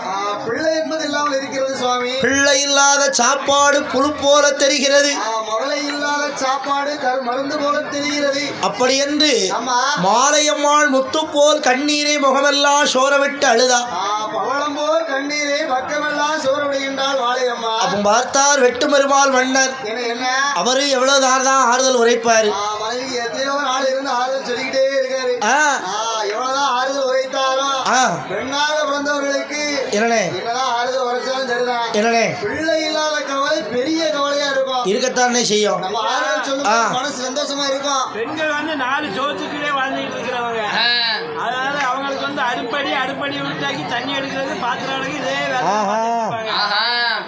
பிள்ளை என்பது இல்லாமல் இருக்கிறது சுவாமி. பிள்ளை இல்லாத சாப்பாடு புழு போல தெரிகிறது. மகளை இல்லாத சாப்பாடு மருந்து போல தெரிகிறது. அப்படி என்று மாலையம்மாள் முத்து போல் கண்ணீரை முகமெல்லாம் சோரவிட்டு அழுதா. பவளம் போல் கண்ணீரை பக்கமெல்லாம் சோரவிடுகின்றாள் மாலையம்மா. அப்போ பார்த்தார் வெட்டு மருமாள் மன்னர். அவரு எவ்வளவு தான் ஆறுதல் உரைப்பாரு. மனைவிக்கு எத்தனையோ நாள் இருந்து ஆறுதல் சொல்லிக்கிட்டே இருக்காரு. எவ்வளவுதான் ஆறுதல் உரைத்தாலும் பெண்ணாக பிறந்தவர்களுக்கு என்னதான் ஆறுதல் உரைச்சாலும் சரிதான். என்னனே பிள்ளை இல்லாத கவலை பெரிய கவலையா இருக்கும். இருக்கத்தானே செய்யும். நம்ம ஆறுதல் சொல்லும் மனசு சந்தோஷமா இருக்கும். பெண்கள் வந்து 4 சோத்துக்குள்ளே வாழ்ந்துட்டு இருக்கிறவங்க. அதனால அவங்களுக்கு வந்து அடுப்படி விட்டாக்கி தண்ணி எடுக்கிறது பாத்திரம் இதே வேலை.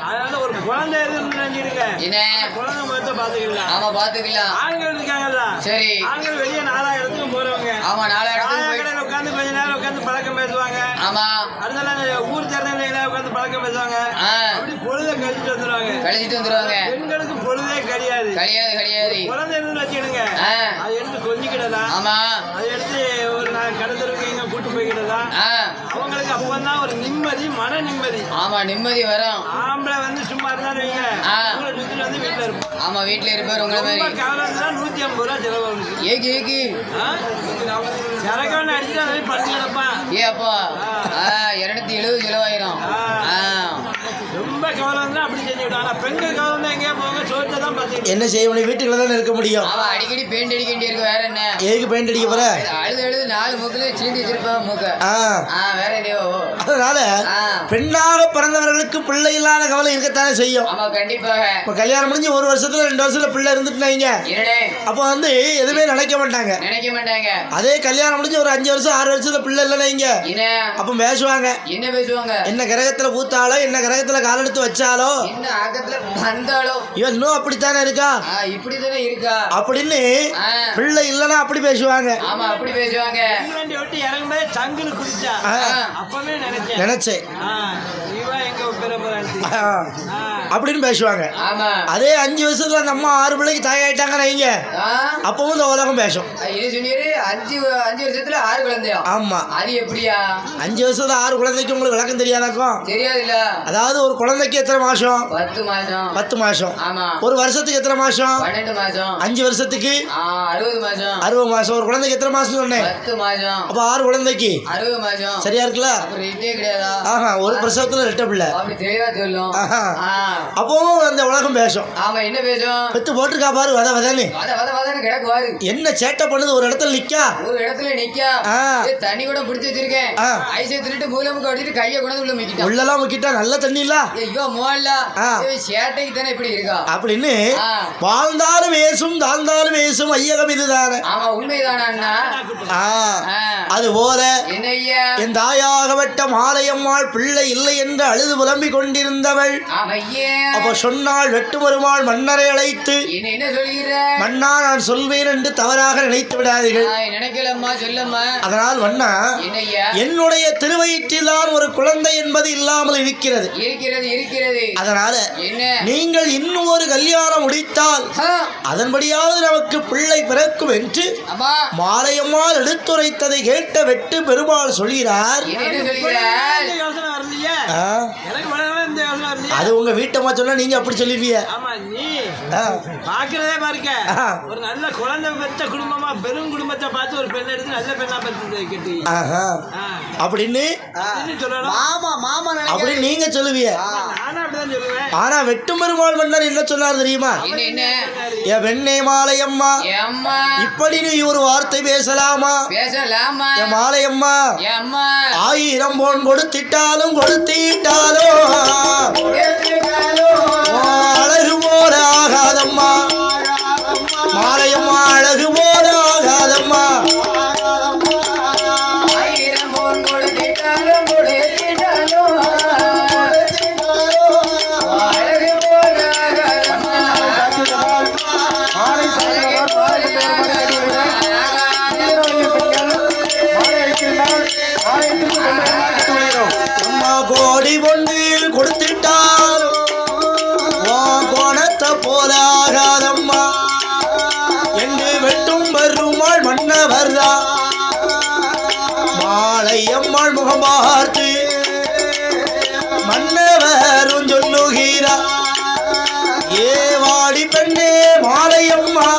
அதனால ஒரு குழந்தை நினைச்சிருக்க குழந்தை மொத்த பாத்துக்கலாம். ஆமா பாத்துக்கலாம். ஆண்கள் இருக்காங்கல்ல, சரி ஆண்கள் வெளியே 4 இடத்துக்கு போறவங்க. ஆமா 4 இடத்துக்கு உட்காந்து கொஞ்ச நேரம் உட்காந்து பழக்கம் பேசுவாங்க. ஆமா அதெல்லாம் ஊர் திறந்த உட்காந்து பழக்கம் பேசுவாங்க. அப்படி பொழுதை கழிச்சிட்டு வந்துருவாங்க. பெண்களுக்கு பொழுதே கிடையாது. குழந்தை இருந்து வச்சுக்கிடுங்க, அதை எடுத்து கொஞ்சிக்கிடலாம். ஆமா அதை எடுத்து ஒரு கடத்தருக்கு எங்க கூட்டு போய்கிடலாம். அவங்களுக்கு அப்பதான் ஒரு நிம்மதி, மன நிம்மதி. ஆமா நிம்மதி வரும். ஆம்பளை வந்து சும்மா இருந்தாலும் வைங்க, வந்து வீட்டுல இருப்போம். ஆமா வீட்டுல இருப்பாரு. உங்களை மாதிரி கவலை 150 ரூபா செலவு ஏகி ஏகி சரக்கு அடிச்சுட்டு அதை படுத்து கிடப்பான். ஏ அப்பா 270 செலவாயிரும். ரொம்ப கவலை வந்து அப்படி செஞ்சுக்கிட்டோம். ஆனா பெண்கள் கவலை வந்து எங்கேயா போங்க, சோத்தை தான் பார்த்துக்கிட்டு என்ன செய்ய முடியும், வீட்டுக்குள்ள தானே இருக்க முடியும். அவ அடிக்கடி பெயிண்ட் அடிக்க வேண்டிய இருக்கு. வேற என்ன எதுக்கு பெயிண்ட் அடிக்க போற? அழுது 4 மூக்குல சீண்டி வச்சிருப்பா மூக்க. வேற இல்லையோ. அதனால பெண்ணாக பிறந்தவர்களுக்கு பிள்ளை இல்லாத கவலை இருக்கத்தானே செய்யும். ஆமா கண்டிப்பாக. இப்ப கல்யாணம் முடிஞ்சு 1 வருஷத்துல 2 வருஷத்துல பிள்ளை இருந்துட்டாங்க, அப்ப வந்து எதுவுமே நினைக்க மாட்டாங்க. அதே கல்யாணம் முடிஞ்சு ஒரு 5 வருஷம் 6 வருஷத்துல பிள்ளை இல்லைங்க, அப்ப பேசுவாங்க. என்ன பேசுவாங்க? என்ன கிரகத்துல பூத்தாலோ, என்ன கிரகத்துல கால் எடுத்து வச்சாலோ, என்ன ஆகத்துல வந்தாலோ, இன்னும் அப்படித்தானே இருக்கா, இப்படித்தானே இருக்கா அப்படின்னு பிள்ளை இல்லைன்னா அப்படி பேசுவாங்க. ஆமா அப்படி பேசுவாங்க. விட்டு இறங்கும்போது சங்குன்னு குதிச்சா அப்பவே நினைச்சேன் அப்படின்னு பேசுவாங்க. அதே 5 வருஷத்துல அந்த அம்மா 6 பிள்ளைக்கு தாயாயிட்டாங்க வைங்க, அப்பவும் இந்த உலகம் பேசும். 5 வருஷத்துல 6 குழந்தையா? ஆமா. அது எப்படியா 5 வருஷத்துல 6 குழந்தைக்கு உங்களுக்கு விளக்கம் தெரியாதாக்கும்? தெரியாதுல்ல. அதாவது ஒரு குழந்தைக்கு எத்தனை மாசம்? 10 மாசம். 10 மாசம். ஆமா. ஒரு வருஷத்துக்கு எத்தனை மாசம்? 12 மாசம். 5 வருஷத்துக்கு 60 மாசம். 60 மாசம். ஒரு குழந்தைக்கு எத்தனை மாசம் சொன்னேன்? 10 மாசம். அப்ப 6 குழந்தைக்கு 60 மாசம். சரியா இருக்குல்ல? ஒரு பிரசவத்துல 2 பிள்ளை. அப்படி தெளிவா சொல்லும். அப்பவும் அந்த உலகம் பேசும். ஆமா என்ன பேசும்? பெத்து போட்டுருக்கா பாரு, வத வதன்னு கிடக்கு பாரு. என்ன சேட்டை பண்ணுது, ஒரு இடத்துல நிக்கா. தண்ணி கூட பிடிச்சி வச்சிருக்கேன். ஐசை திட்டு மூலமுக்கு அடிச்சுட்டு கையை கொண்டு உள்ள முக்கிட்டா. உள்ளலாம் முக்கிட்டா நல்ல தண்ணி இல்ல. ஐயோ மோல்ல சேட்டைக்கு தானே இப்படி இருக்கா அப்படின்னு வாழ்ந்தாலும் வேசும் தாழ்ந்தாலும் வேசும் ஐயகம் இதுதானே. ஆமா உண்மைதானா அண்ணா? அது போல என்னையா என் தாயாகப்பட்ட மாலையம்மாள் பிள்ளை இல்லை என்று அழுது புலம்பிக் கொண்டிருந்தவள் அப்ப சொன்னாள், வெட்டு வருமாள் மன்னரை அழைத்து, என்ன சொல்கிற மன்னா நான் சொல்வேன் என்று தவறாக நினைத்து விடாதீர்கள். நினைக்கலம்மா சொல்லம்மா. அதனால் மன்னா என்னுடைய திருவயிற்றில் தான் ஒரு குழந்தை என்பது இல்லாமல் இருக்கிறது. அதனால நீங்கள் இன்னும் ஒரு கல்யாணம் முடித்தால் அதன்படியாவது நமக்கு பிள்ளை பிறக்கும் என்று மாலையம்மாள் எடுத்துரைத்ததை கேட்ட வெட்டு பெருமாள் சொல்கிறார். அது உங்க வீட்டம்மா சொன்னா நீங்க அப்படி சொல்லுவீங்க. பாக்குறதே பாருங்க, ஒரு நல்ல குழந்தை பெற்ற குடும்பமா பெரும் குடும்பத்தை பார்த்து ஒரு பெண் எடுத்து நல்ல பெண்ணா பெற்று கட்டி அப்படின்னு அப்படின்னு நீங்க சொல்லுவீங்க. ஆனா வெட்டு பெருமாள் மன்னர் என்ன சொன்னார் தெரியுமா? என் வெண்ணே மாலையம்மா, இப்படி நீ ஒரு வார்த்தை பேசலாமா? என் மாலையம்மா 1000 பொன் கொடுத்திட்டாலும் அழகு போல ஆகாதம்மா மாலையம்மா, அழகு போல ஆகாதம்மா. ஆகாதம்மா என்று வெட்டும் பெருமாள் மன்னவர்தா மாலையம்மாள் முகம் பார்த்து மன்னவரும் சொல்லுகிறா ஏ வாடி பெண்ணே மாலையம்மா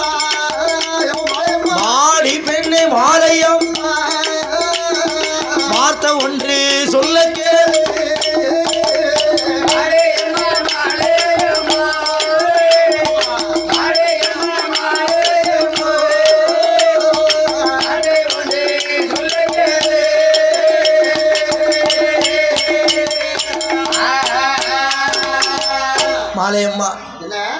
வாடி பெண்ணே மாலையம் வார்த்தை ஒன்று சொல்ல கேளு மாலையம்மா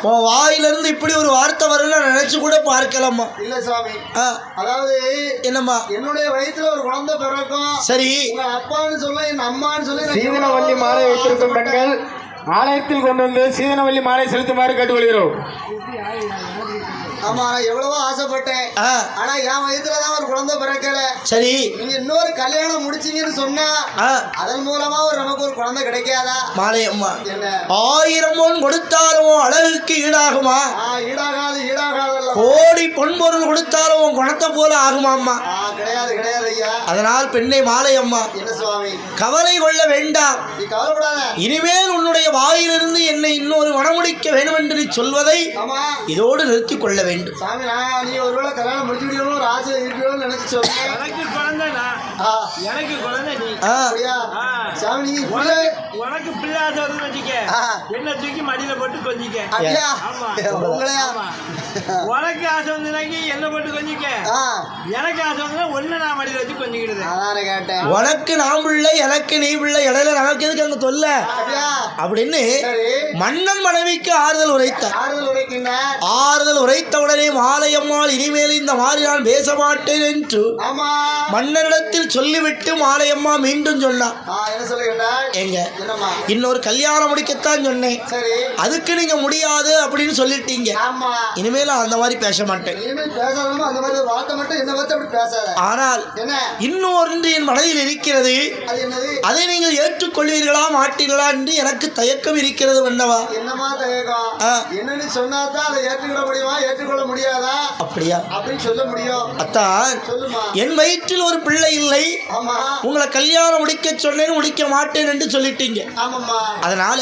உன் வாயிலிருந்து இப்படி ஒரு வார்த்தை வரல நினைச்சு கூட பார்க்கலாமா? இல்ல சாமி. அதாவது என்னம்மா என்னுடைய வயித்துல ஒரு குழந்தை பிறக்கும். சரி உங்க அப்பான்னு சொல்ல என் அம்மான்னு சொல்லி சீதனவல்லி மாலை வைத்திருக்கும் பெண்கள் ஆலயத்தில் கொண்டு வந்து சீதனவல்லி மாலை செலுத்துமாறு கேட்டுக்கொள்கிறோம். ஆமா நான் எவ்வளவோ ஆசைப்பட்டேன். ஆனா என் வயிற்றுலதான் ஒரு குழந்தை பிறக்கல. சரி நீங்க இன்னொரு கல்யாணம் முடிச்சீங்கன்னு சொன்னா அதன் மூலமா நமக்கு ஒரு குழந்தை கிடைக்காதா? மாலையம்மா 1000 பொன் கொடுத்தாலும் அழகுக்கு ஈடாகுமா? ஈடாகாது ஈடாகாது. கோடி பொன்பொருள் கொடுத்தாலும் குணத்தை போல ஆகுமாம்மா? கிடையாது கிடையாது ஐயா. அதனால் பெண்ணை மாலையம்மா என்ன சுவாமி கவலை கொள்ள வேண்டாம். நீ கவலைப்படாத. இனிமேல் உன்னுடைய வாயிலிருந்து என்னை இன்னொரு மனமுடிக்க வேண்டும் என்று சொல்வதை இதோடு நிறுத்திக் கொள்ள வேண்டும். சாமி நீ ஒருவேளை கல்யாணம் முடிச்சு விடணும் ஒரு ஆசை இருக்கணும்னு நினைச்சு சொல்றேன். எனக்கு குழந்தை நீ சாமி நீ உனக்கு பிள்ளை ஆசை வருதுன்னு வச்சுக்க என்ன தூக்கி மடியில போட்டு கொஞ்சிக்க. உனக்கு ஆசை வந்து என்ன போட்டு கொஞ்சிக்க. எனக்கு ஆசை வந்து ஒண்ணு நான் மடியில வச்சு கொஞ்சிக்கிடுது. அதான கேட்டேன். உனக்கு நான் பிள்ளை எனக்கு நீ பிள்ளை இடையில நமக்கு எதுக்கு அங்க தொல்ல அப்படின்னு மன்னன் மனைவிக்கு ஆறுதல் உரைத்தார். ஆறுதல் உரைத்த உடனே மாலையம்மாள் இனிமேல் இந்த மாதிரி நான் பேச மாட்டேன் என்று மன்னனிடத்தில் சொல்லிவிட்டு மாலையம்மா மீண்டும் சொன்னார். எங்க இன்னொரு கல்யாணம் முடிக்கத்தான் சொன்னேன், அதுக்கு நீங்க முடியாது அப்படின்னு சொல்லிட்டீங்க. இனிமேல் அந்த மாதிரி பேச மாட்டேன். ஆனால் இன்னொன்று என் மனதில் இருக்கிறது, அதை நீங்கள் ஏற்றுக்கொள்வீர்களா மாட்டீர்களா என்று எனக்கு தயக்கம் இருக்கிறது. வந்தவா என்னமா தயக்கம்? என்னன்னு சொன்னாதான் அதை ஏற்றுக்கொள்ள முடியுமா ஏற்றுக்கொள்ள முடியாதா? அப்படியா அப்படின்னு சொல்ல முடியும். அத்தான் என் வயிற்றில் ஒரு பிள்ளை இல்லை, உங்களை கல்யாணம் முடிக்க சொன்னேன் முடிக்க மாட்டேன் என்று சொல்லிட்டீங்க. அதனால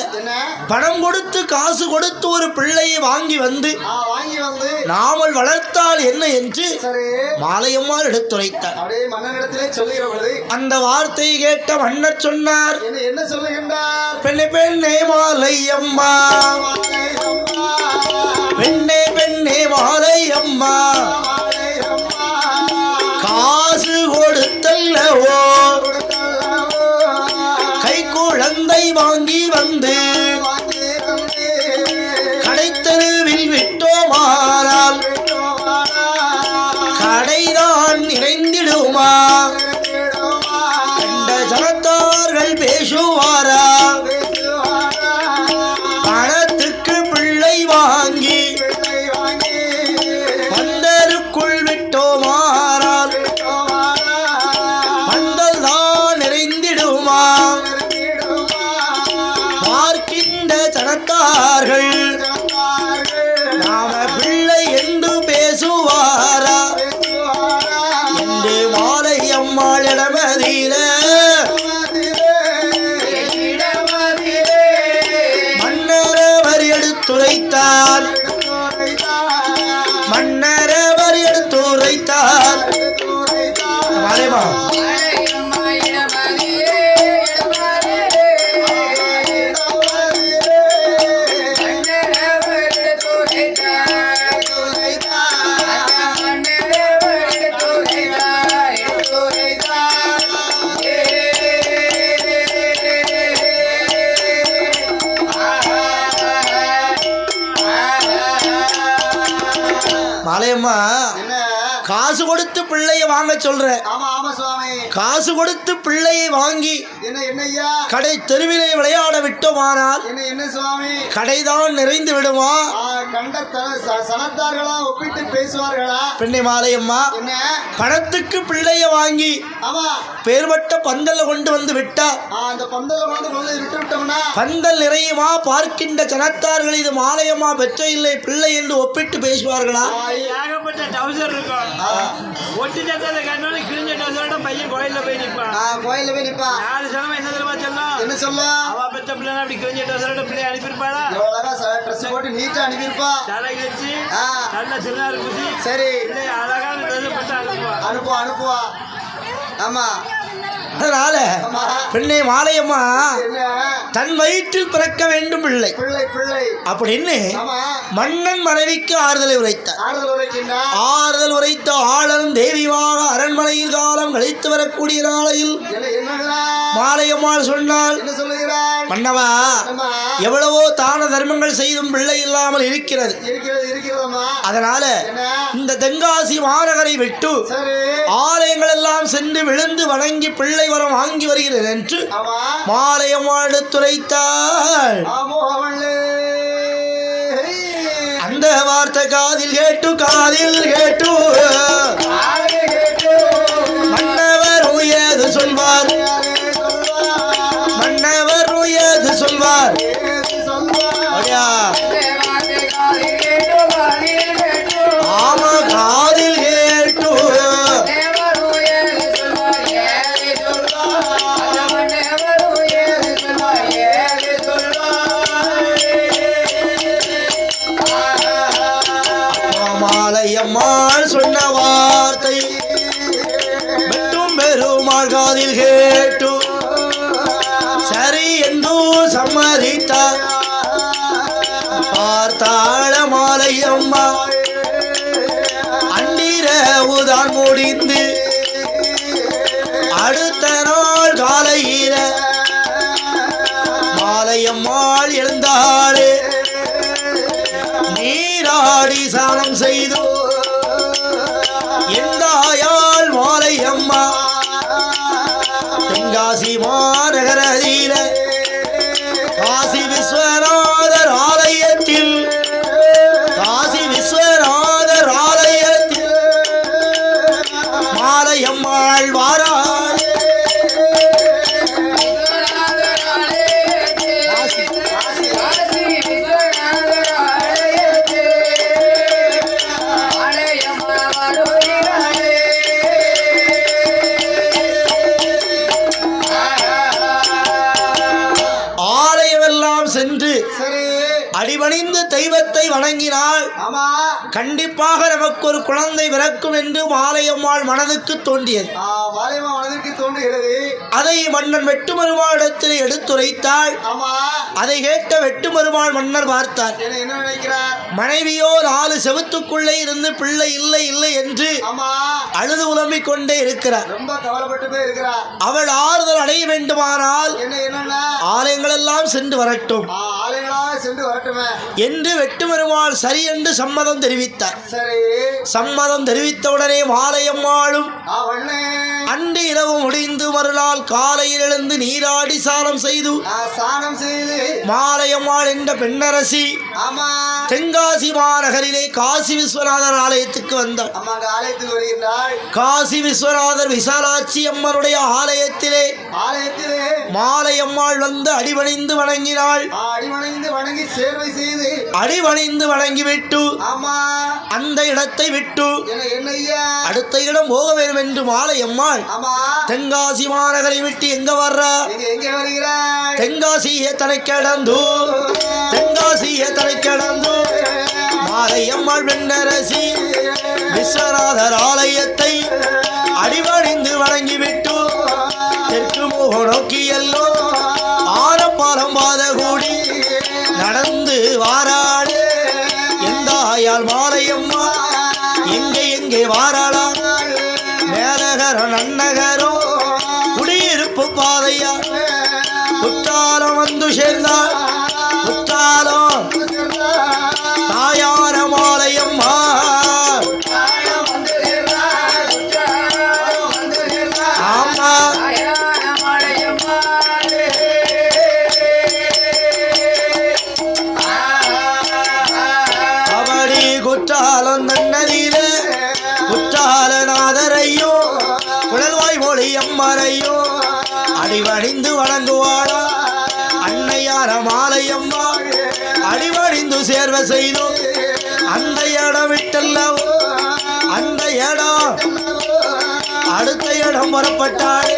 பணம் கொடுத்து காசு கொடுத்து ஒரு பிள்ளையை வாங்கி வந்து நாமல் வளர்த்தால் என்ன என்று மாலையம்மாள் எடுத்துரைத்தார். அந்த வார்த்தையை கேட்ட மன்னர் சொன்னார், என்ன சொல்லுகின்றார்? பெண்ணே பெண்ணே மாலையம்மா, பெண்ணே பெண்ணே மாலையம்மா, காசு கொடுத்தல்லவோ கை குழந்தை வாங்கி வந்து கடைத்தெருவில் விட்டோமானால் கடைதான் நிறைந்திடுமா? கண்ட ஜனத்தார்கள் பேசுவாரா? பணத்துக்கு பிள்ளை வாங்கி பந்தருக்குள் விட்டோமானால் பந்தல் தான் நிறைந்திடுமா? பார்க்கின்ற ஜனத்தார்கள் நாம பிள்ளை என்று பேசுவாரா என்று மாலையம்மாள் இடமதியில மன்னரவர் எடுத்துரைத்தார். மன்னரவர் எடுத்துரைத்தார். மாலையம்மா காசு கொடுத்து பிள்ளையை வாங்க சொல்ற. ஆமா ஆமா சுவாமி. காசு கொடுத்து பிள்ளையை வாங்கி என்னய்யா கடை தெருவிலே விளையாட விட்டோமானால் என்ன சுவாமி கடைதான் நிறைந்து விடுமா? கண்ட சனத்தார்களா ஒப்பிட்டு பேசுவார்களா? பெண்ணை மாலையம்மா, பணத்துக்கு பிள்ளைய வாங்கி ஆமா பேர்பட்ட பந்தல்ல கொண்டு வந்து விட்டா அந்த பந்தல்ல கொண்டு விட்டு விட்டோம்னா பந்தல் நிறையுமா? பார்க்கின்ற ஜனத்தார்கள் இது மாலையம்மா பெற்ற இல்லை பிள்ளை என்று ஒப்பிட்டு பேசுவார்களா? ஏகப்பட்ட டவுசர் இருக்கும். ஒட்டி சத்தத்தை கண்டோட கிழிஞ்ச டவுசரோட பையன் கோயில்ல போய் நிற்பான். கோயில்ல போய் நிற்பான். 4 சனமா என்ன தெரியுமா சொல்லும்? என்ன சொல்லும்? அவ பெற்ற பிள்ளை அப்படி கிழிஞ்ச டவுசரோட பிள்ளை அனுப்பியிருப்பாளா? ட்ரெஸ் போட்டு நீட்டா அனுப்பியிருப்பா. தலை வச்சு நல்ல சின்ன குசி சரி அழகான ட்ரெஸ் போட்டு அனுப்புவா. ஆமா அதனால பெண்ணை மாலையம்மா தன் வயிற்றில் பிறக்க வேண்டும் பிள்ளை அப்படின்னு மன்னன் மனைவிக்கு ஆறுதலை உரைத்தார். ஆறுதல் உரைத்த ஆளனும் தேவியாக அரண்மனையில் காலம் கழித்து வரக்கூடிய நாளையில் மாலையம்மாள் சொன்னால், மன்னவா எவ்வளவோ தான தர்மங்கள் செய்தும் பிள்ளை இல்லாமல் இருக்கிறது. அதனால இந்த தென்காசி மாநகரை விட்டு ஆலயங்கள் எல்லாம் சென்று விழுந்து வணங்கி பிள்ளை வரம் வாங்கி வருகிறேன் என்று மாலையம்மாள் எடுத்துரைத்தாள். அந்த வார்த்தை காதில் கேட்டு மன்னவர் உயது சொல்வார், மன்னவர் உயது சொல்வார். ஆமா காதில் கேட்டு மாலையம்மாள் சொன்ன வார்த்தை வெட்டும் பெருமாள் காதில் கேட்டு சரி என்று சம்மதித்தார். பார்த்தாள மாலையம்மா அன்றிரவுதான் முடிந்து அடுத்த நாள் காலையில மாலையம்மாள் எழுந்தாளே. நீராடி சானம் செய்து எந்தாயாள் மாலையம்மா தென்காசி மாநகரதில காசி விஸ்வநாதர் ஆலயத்தில், காசி விஸ்வநாதர் ஆலயத்தில் மாலையம்மாள் வாராள். சென்று அடிபணிந்து தெய்வத்தை வணங்கினால் கண்டிப்பாக நமக்கு ஒரு குழந்தை பிறக்கும் என்று மாலையம்மாள் மனதுக்கு தோன்றியது. அதை மன்னன் வெட்டுமருமாளிடத்தில் எடுத்துரைத்தாள். அதை கேட்ட வெட்டுமருமாள் மன்னர் பார்த்தார். மனைவியோ 4 செவுத்துக்குள்ளே இருந்து பிள்ளை இல்லை இல்லை என்று அழுது உலம்பிக் கொண்டே இருக்கிறார். அவள் ஆறுதல் அடைய வேண்டுமானால் ஆலயங்கள் எல்லாம் சென்று வரட்டும் என்று வெட்டுமருமாள் சரி என்று சம்மதம் தெரிவித்தார். சம்மதம் தெரிவித்தவுடனே மாலையம்மாளும் அன்று இரவு முடிந்து மறுநாள் காலையில் எழுந்து நீராடி சானம் செய்து மாலையம்மாள் என்ற பெண்ணரசி தென்காசி மாநகரிலே காசி விஸ்வநாதர் ஆலயத்துக்கு வந்தார். காசி விஸ்வநாதர் விசாலாட்சி அம்மனுடைய ஆலயத்திலே மாலையம்மாள் வந்து அடிபணிந்து வணங்கினாள். அடிபணிந்து வணங்கிவிட்டு அந்த இடத்தை விட்டு அடுத்த இடம் போக வேண்டும் என்று மாலையம்மாள் தென்காசி மாநகரை விட்டு எங்க வர்ற? தென்காசியை தனை கிடந்து, தென்காசியை தனை கிடந்து மாலையம்மாள் பெண்ணரசி விஸ்வநாதர் ஆலயத்தை அடிபணிந்து வணங்கிவிட்டு தெற்கு முக நோக்கி எல்லோ ஆரப்பாலம் பாத கூடி நடந்து வாராளே. எந்தாயால் மாலையம்மா எங்கே எங்கே வாராளா? மேலகரம் நன்னகரம் குடியிருப்பு பாதையா குற்றாலம் வந்து சேர்ந்தாள். குற்றாலம் தாயான மாலையம்மா குற்றாலம் தன்னதியில குற்றாலநாதரையோ குழல்வாய் மொழி அம்மரையோ அடிவணிந்து வணங்குவாளா அன்னையார மாலையம்மா அடிவணிந்து சேர்வ செய்தோ அந்த இடம் விட்டல்லவோ அந்த இடம் அடுத்த இடம் புறப்பட்டாள்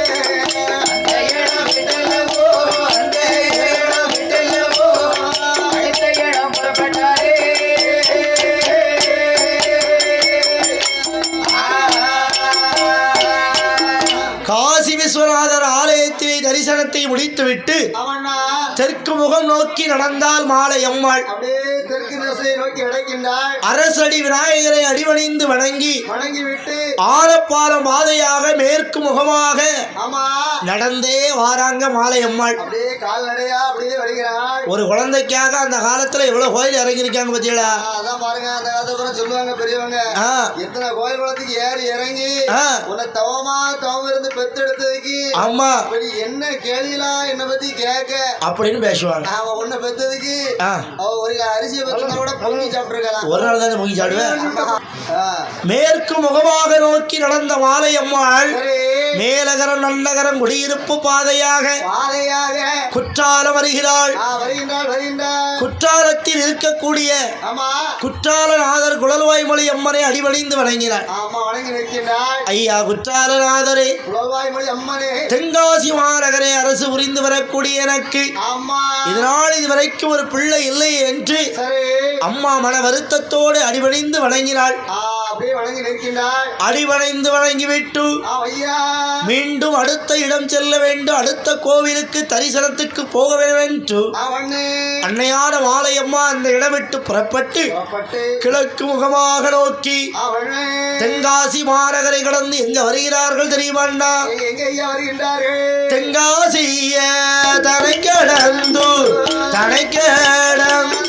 காசி விஸ்வநாதர் ஆலயத்திலே தரிசனத்தை முடித்துவிட்டு தெற்கு முகம் நோக்கி நடந்தால் மாலை அம்மாள் அரசடி விநாயகரை அடிவணிந்து வணங்கிவிட்டு ஆலப்பாலம் பாதையாக மேற்கு முகமாக நடந்தே வாராங்க மாலை அம்மாள். ஒரு குழந்தைக்காக அந்த காலத்துல எவ்வளவு கோயில் இறங்கியிருக்காங்க பத்தியலா பாருங்க. அந்த காலத்துல சொல்லுவாங்க பெரியவங்க எத்தனை கோயில் குளத்துக்கு ஏறி இறங்கி உன்னை தவம் இருந்து பெத்தெடுத்ததுக்கு ஆமா என்ன கேள்விலாம் என்ன பத்தி கேட்க அப்படின்னு பேசுவாங்க. அவன் உன்னை பெத்ததுக்கு ஒரு அரிசியை பெற்றா கூட பொங்கி சாப்பிட்டுருக்கலாம். ஒரு நாள் தானே பொங்கி சாப்பிடுவேன். மேற்கு முகமாக நோக்கி நடந்த மாலை அம்மாள் மேலகரம் நல்லகரம் குடியிருப்பு பாதையாக குற்றாலம் வருகிறாள். குற்றாலத்தில் இருக்கக்கூடிய குற்றாலநாதர் குழல்வாய் மொழி அம்மனை அடிபணிந்து வணங்கினார். ஐயா குற்றாலநாதரே தென்காசி மாநகரே அரசு புரிந்து வரக்கூடிய எனக்கு இதனால் இதுவரைக்கும் ஒரு பிள்ளை இல்லை என்று அம்மா மன வருத்தத்தோடு அடிபணிந்து வணங்கினாள். அடிபணிந்து வணங்கிவிட்டு மீண்டும் அடுத்த இடம் செல்ல வேண்டும், அடுத்த கோவிலுக்கு தரிசனத்துக்கு போக வேண்டும். அன்னையான மாலையம்மா அந்த இடம் விட்டு புறப்பட்டு கிழக்கு முகமாக நோக்கி தென்காசி மாநகரை கடந்து எங்க வருகிறார்கள் தெரியுமாண்டா? தென்காசிய தனை கடந்து தனை கடந்து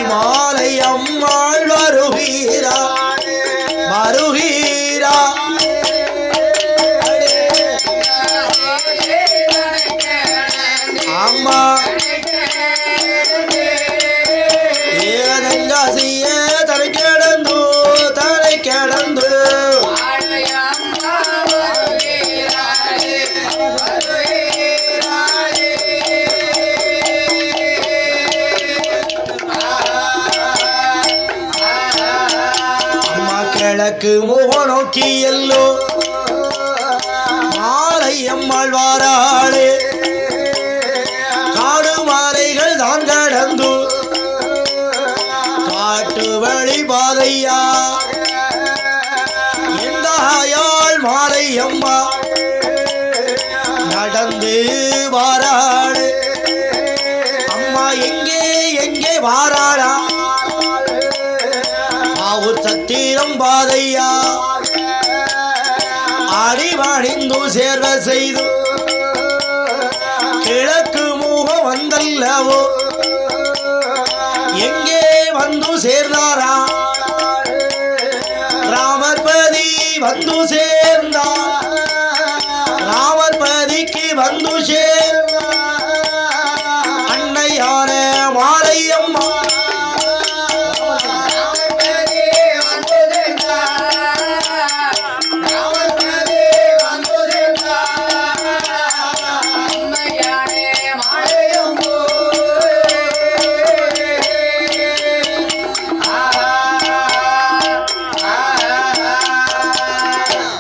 மாலை அம்மாள் வருவீரா வருவீரா அம்மா ஏதங்காசிய தரை கிடந்து தரை கிடந்து கிழக்கு முக நோக்கி எல்லோ மாலை அம்மாள் வாராளே காடு மாலைகள் தான் கடந்து காட்டு வழி பாதையா எந்த ஆயாள் மாலை அம்மா நடந்து வாராளே. அம்மா எங்கே எங்கே வாராளா? சத்திரம் பாதையா அடிவணிந்து சேர்வ செய்து கிழக்கு முகம் வந்தல்லவோ எங்கே வந்து சேர்ந்தாரா? ராமர்பதி வந்து சேர்ந்தார். ராமர்பதிக்கு வந்து சேர்ந்தார் அன்னையான மாலையம்மா.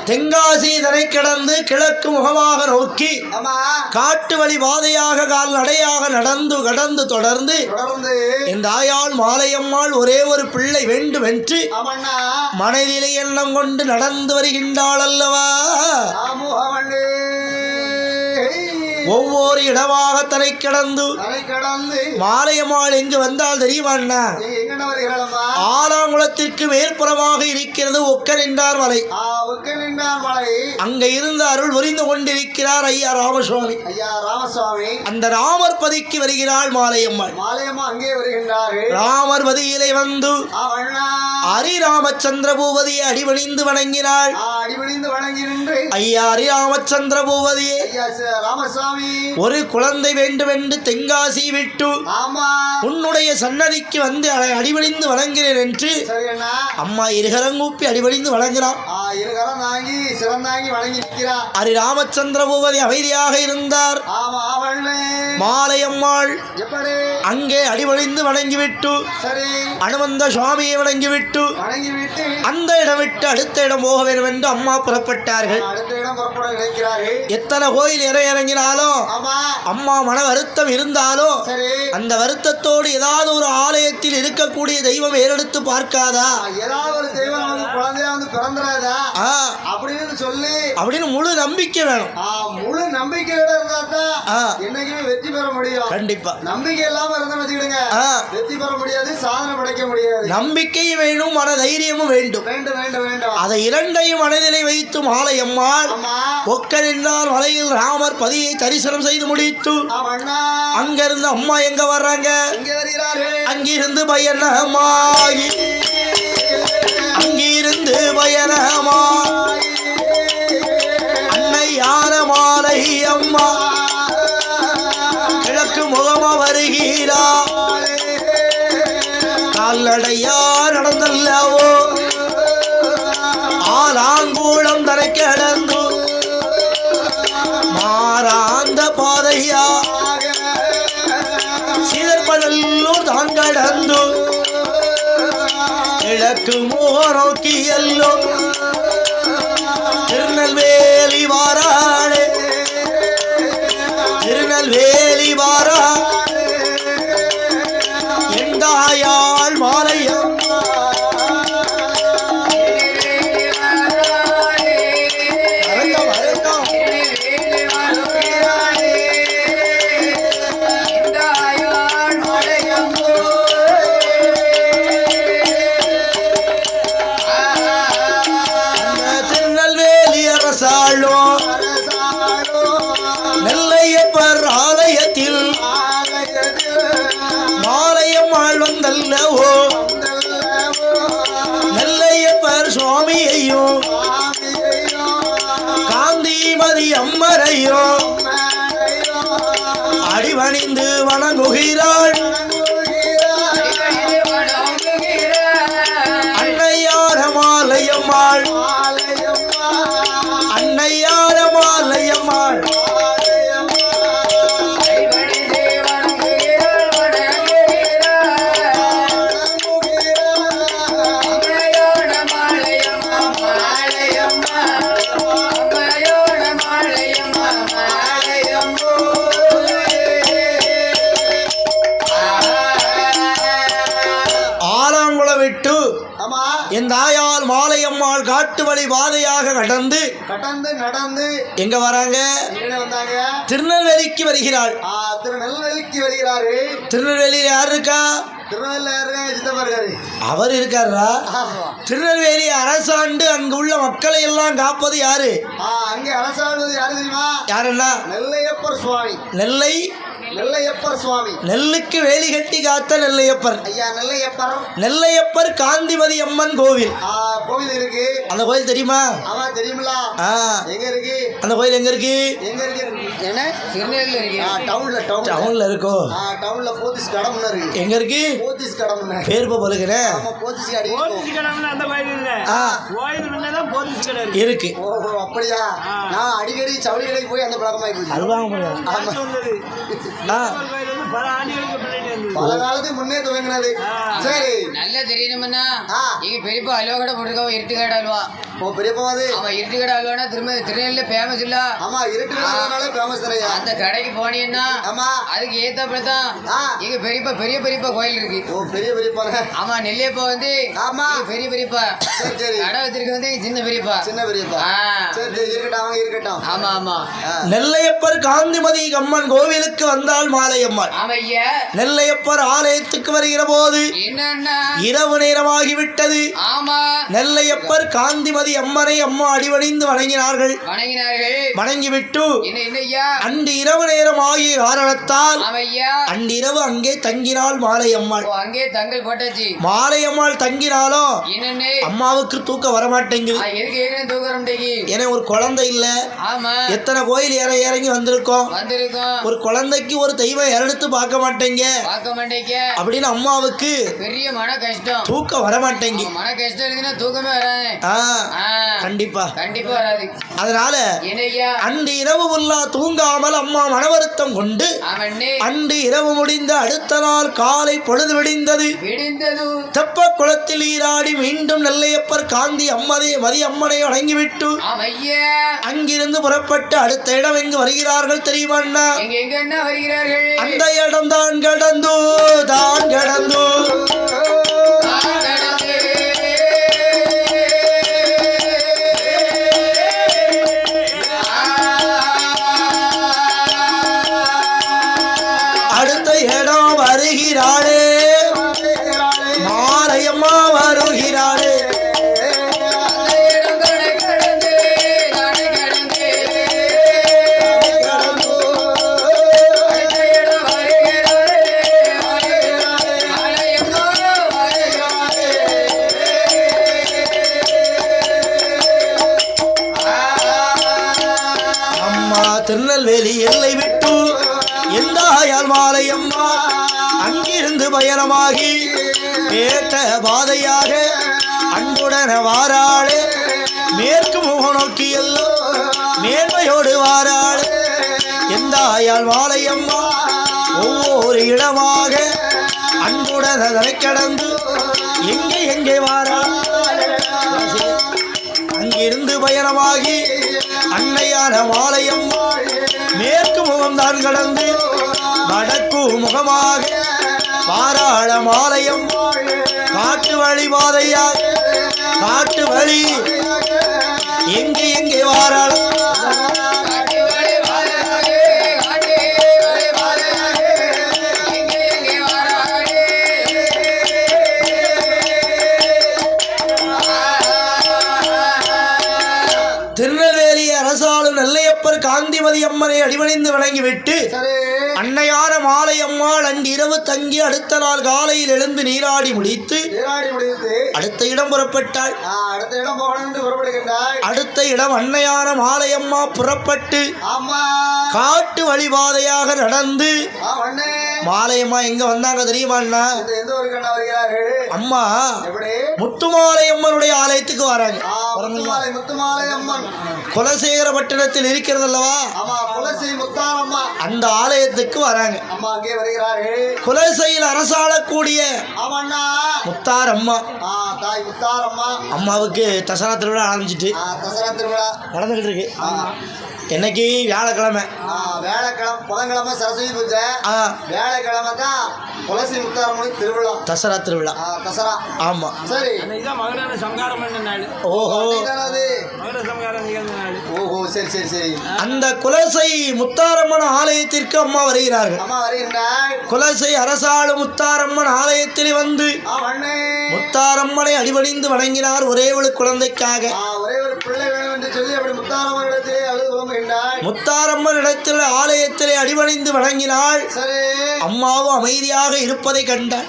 தென்காசி இதனை கிடந்து கிழக்கு முகமாக நோக்கி காட்டு வழி பாதையாக கால்நடையாக நடந்து கடந்து தொடர்ந்து இந்த ஆயாள் மாலையம்மாள் ஒரே ஒரு பிள்ளை வேண்டும் என்று மனதிலே எண்ணம் கொண்டு நடந்து வருகின்றாள் அல்லவா. ஒவ்வொரு இடமாக தலை கடந்து மாலையம்மாள் எங்கு வந்தால் தெரியுமா ஆலாங்குளத்திற்கு மேற்புறமாக இருக்கிறது ஒக்கனின்றார் மலை. அங்க இருந்து அருள் புரிந்து கொண்டிருக்கிறார் ஐயா ராமசுவாமி. அந்த ராமர் பதிக்கு வருகிறாள் மாலையம்மாள். ராமர் பதியிலே வந்து ஹரிராமச்சந்திர பூபதியை அடிபணிந்து வணங்கினாள். ஐயா ஹரிராமச்சந்திர பூபதியே, ஒரு குழந்தை வேண்டும் என்று தென்காசி விட்டு உன்னுடைய சன்னதிக்கு வந்து அடிபணிந்து வணங்கிறேன் என்று அம்மா இருகரங்கூப்பி அடிபணிந்து வணங்கினார். ஹரிராமச்சந்திர பூபதி அமைதியாக இருந்தார். மாலையம்மாள் அங்கே அடிபணிந்து வணங்கிவிட்டு அனுமந்த சுவாமியை வணங்கிவிட்டு அந்த இடம் விட்டு அடுத்த இடம் போக வேண்டும் என்று அம்மா புறப்பட்டார்கள். எத்தனை கோயில் இறங்கினாலும் அம்மா மன வருத்தம் இருந்தாலும் அந்த வருத்தத்தோடு ஏதாவது ஒரு ஆலயத்தில் இருக்கக்கூடிய தெய்வம் ஏறெடுத்து பார்க்காதா, அப்படின்னு முழு நம்பிக்கை வேணும். முழு நம்பிக்கையோட இருந்தா என்னைக்குமே வெற்றி பெற முடியும். கண்டிப்பா நம்பிக்கை இல்லாம இருந்தா வச்சுக்கிடுங்க, வெற்றி பெற முடியாது, சாதனை படைக்க முடியாது. நம்பிக்கையும் வேணும், மன தைரியமும் வேண்டும். வேண்டும் வேண்டும் வேண்டும். அதை இரண்டையும் மனதிலே வைத்து மாலையம்மாள் ஒக்கனின்றார் மலையில் ராமர் பதியை தரிசனம் செய்து முடித்து அங்கிருந்து அம்மா எங்க வர்றாங்க, அங்கிருந்து பயணமாயி அங்கிருந்து பயணமாய் அன்னை யார மாலை அம்மா கிழக்கு முகமா வருகிறா. கால்நடையா நடந்தல்லவோ ஆலாங்கூளம் தரை கடந்து மாறாந்த பாதையா சீதற்படல்லூர் தான் கடந்து கிழக்கு முக நோக்கியல்லோ திருநெல்வேலி வாராளே திருநெல்வேலி வாரா எந்தாயாள் மாலையம் நெல்லையப்பர் ஆலயத்தில் மாலையம்மாள் வந்தல்லவோ நெல்லையப்பர் சுவாமியையும் காந்திமதி அம்மரையும் அடிபணிந்து வணங்குகிறாள். அன்னையார மாலையம்மாள் அன்னையார மாலையம்மாள் என் தாயால் மாலையம்மாள் காட்டு வழி பாதையாக கடந்து நடந்து எங்க வராங்க, திருநெல்வேலிக்கு வருகிறாள். திருநெல்வேலிக்கு வருகிறாரு. திருநெல்வேலியில் யார் இருக்கா? அவர் இருக்காரா? திருநெல்வேலி அரசாண்டு அங்கு உள்ள மக்களை எல்லாம் காப்பது யாரு? அங்கே அரசாண்டுவது யாரு தெரியுமா? யாருன்னா நெல்லையப்பர் சுவாமி. நெல்லையப்பர் சுவாமி. நெல்லுக்கு வேலி கட்டி காத்த நெல்லையப்பர். ஐயா நெல்லையப்பர். நெல்லையப்பர் காந்திமதி அம்மன் கோவில். கோவில் இருக்கு. அந்த கோவில் தெரியுமா? ஆமா தெரியுமில. எங்க இருக்கு அந்த கோயில்? எங்க இருக்கு? என்ன திருநெல்வேலில இருக்கு. டவுன்ல இருக்கோ? டவுன்ல போத்திஸ் கடம்னு இருக்கு. எங்க இருக்கு? போத்திஸ் கடம்னு பேர் போலுக்குனே. ஆமா போத்திஸ் கடம்னு அந்த கோயில் இல்ல. கோயில் முன்னதான் போத்திஸ் கடை இருக்கு. ஓஹோ அப்படியா? நான் அடிக்கடி சவுளி கடைக்கு போய் அந்த பழக்கமாயி போச்சு. அல்வாங்க முடியாது. கோயில் வந்து பல ஆண்டுகளுக்கு இருந்தது. பல காலத்துக்கு முன்னே துவங்கினது. சரி, நல்லா தெரியணும்னா இங்க பெரியப்பா அல்வா கடை போட்டுருக்கோம், இருட்டு கடை அல்வா. ஓ பெரியப்பா அது. ஆமா, இருட்டு கடை அல்வானா திருநெல்வேலியில ஃபேமஸ் இல்ல. ஆமா, இருட்டு கடைனாலே ஃபேமஸ் தானே. அந்த கடைக்கு போனீங்கன்னா ஆமா, அதுக்கு ஏத்தாப்புல தான் இங்க பெரியப்பா பெரியப்பா கோயில் இருக்கு. ஓ பெரிய பெரியப்பா. ஆமா, நெல்லியப்பா வந்து ஆமா இங்க பெரிய பெரியப்பா. சரி சரி, கடை வச்சிருக்க வந்து இங்க சின்ன பெரியப்பா. சின்ன பெரியப்பா. சரி சரி, இருக்கட்டும், அவங்க இருக்கட்டும். ஆமா ஆமா நெல்லையப்பர் காந்திமதி அம்மன் கோவிலுக்கு வந்தால் மாலையம்மாள். ஆமா ஐயா. நெல்லையப்பர் ஆலயத்துக்கு வருகிற போது என்னன்னா இரவு நேரமாகிவிட்டது. ஆமா, நெல்லையப்பர் காந்திமதி அம்மனை அம்மா அடிவணிந்து வணங்கினார்கள். வணங்கினார்கள். வணங்கிவிட்டு என்ன ஐயா? அன்று இரவு நேரம் ஆகிய காரணத்தால் ஆமா ஐயா. அன்றிரவு அங்கே தங்கினாள் மாலையம்மாள். ஓ, அங்கே தங்கல் போட்டாச்சு. மாலையம்மாள் தங்கினாலும் என்னன்னு அம்மாவுக்கு தூக்கம் வரமாட்டேங்குது. எதுக்கு ஏற்கனவே தூக்குறோம் டேக்கி? ஏன்னா ஒரு குழந்தை இல்ல. ஆமா, எத்தனை கோயில் இறங்கி வந்திருக்கோம். வந்திருக்கோம். ஒரு குழந்தைக்கு ஒரு தெய்வம் எடுத்து பார்க்க மாட்டேங்க பார்க்க மாட்டேங்க அப்படின்னு அம்மாவுக்கு பெரிய மன கஷ்டம். தூக்கம் வரமாட்டேங்கி. மன கஷ்டம் இருக்குன்னா தூக்கமே வராது. கண்டிப்பா கண்டிப்பா வராது. அதனால என்னய்யா? அன்று இரவு உள்ளா தூங்காமல் அம்மா மனவருத்தம் கொண்டு அவனே அன்று இரவு முடிந்த அடுத்த நாள் காலை பொழுது விடிந்தது. விடிந்தது. தெப்ப குளத்தில் நீராடி மீண்டும் நெல்லையப்பர் காந்தி மதி அம்மனை வணங்கிவிட்டு ஐயா, அங்கிருந்து புறப்பட்டு அடுத்த இடம் எங்கு வருகிறார்கள் தெரியுமா? எங்க எங்க என்ன வருகிறார்கள்? அந்த இடம் தான் கடந்து அடுத்த இடம் வருகிறாளே மாலையம்மா வருகிறாளே. திருநெல்வேலி எல்லை விட்டு எந்தாயால் மாலையம்மா அங்கிருந்து பயணமாகி கேட்ட பாதையாக அன்புடன வாராளே. மேற்கு முக நோக்கி எல்லோ மேன்மையோடு வாராளே. எந்தாயால் மாலையம்மா ஒவ்வொரு இடமாக அன்புடன் அதனை கடந்து எங்கே வாராள். அங்கிருந்து பயணமாகி அன்னையான மாலையம்மா மேற்கு முகம்தான் கடந்து வடக்கு முகமாக வாராள மாலையம்மா. காட்டு வழி பாதையாக காட்டு வழி எங்கே வாராள். திருநெல்வேலி அரசாளும் நெல்லையப்பர் காந்திமதி அம்மனை அடிபணிந்து வணங்கிவிட்டு அன்னையான மாலையம்மாள் அன்று இரவு தங்கி அடுத்த நாள் காலையில் எழுந்து நீராடி முடித்து அடுத்த இடம் புறப்பட்டாள். அடுத்த இடம் அன்னையான மாலையம்மா புறப்பட்டு காட்டு வழிபாதையாக நடந்து மாலையம்மா எங்க வந்தாங்க தெரியுமா? அம்மா முத்துமாலையம்மனுடைய ஆலயத்துக்கு வராங்க. குலசேகரப்பட்டினத்தில் இருக்கிறது அல்லவா, அந்த ஆலயத்துக்கு வராங்க. குலசையில் அரசாளக்கூடிய முத்தாரம்மா. அம்மாவுக்கு தசரா திருவிழா ஆரம்பிச்சிட்டு நடந்துகிட்டு இருக்கு. என்னைக்கு வியாழக்கிழமை புதன்கிழமை சரஸ்வதி பூஜை, வியாழக்கிழமை தான் துளசி முத்தாரம்மனுக்கு திருவிழா, தசரா திருவிழா. தசரா ஆமா. சரி, மகர சம்காரம் பண்ண நாள். ஓஹோ, மகர சம்காரம் நிகழ்ந்த நாள். ஓஹோ, சரி சரி சரி. அந்த குலசை முத்தாரம்மன் ஆலயத்திற்கு அம்மா வருகிறார்கள். அம்மா வருகின்றார். குலசை அரசாளு முத்தாரம்மன் ஆலயத்தில் வந்து முத்தாரம்மனை அடிபணிந்து வணங்கினார். ஒரே ஒரு குழந்தைக்காக, ஒரே ஒரு பிள்ளை வேணும் என்று சொல்லி அப்படி முத்தாரம்மன் இடத்திலே அழுது புலம்புகின்றார். முத்தாரம்மன் இடத்தில் ஆலயத்திலே அடிபணிந்து வணங்கினாள். சரி, அம்மாவும் அமைதியாக இருப்பதை கண்டார்.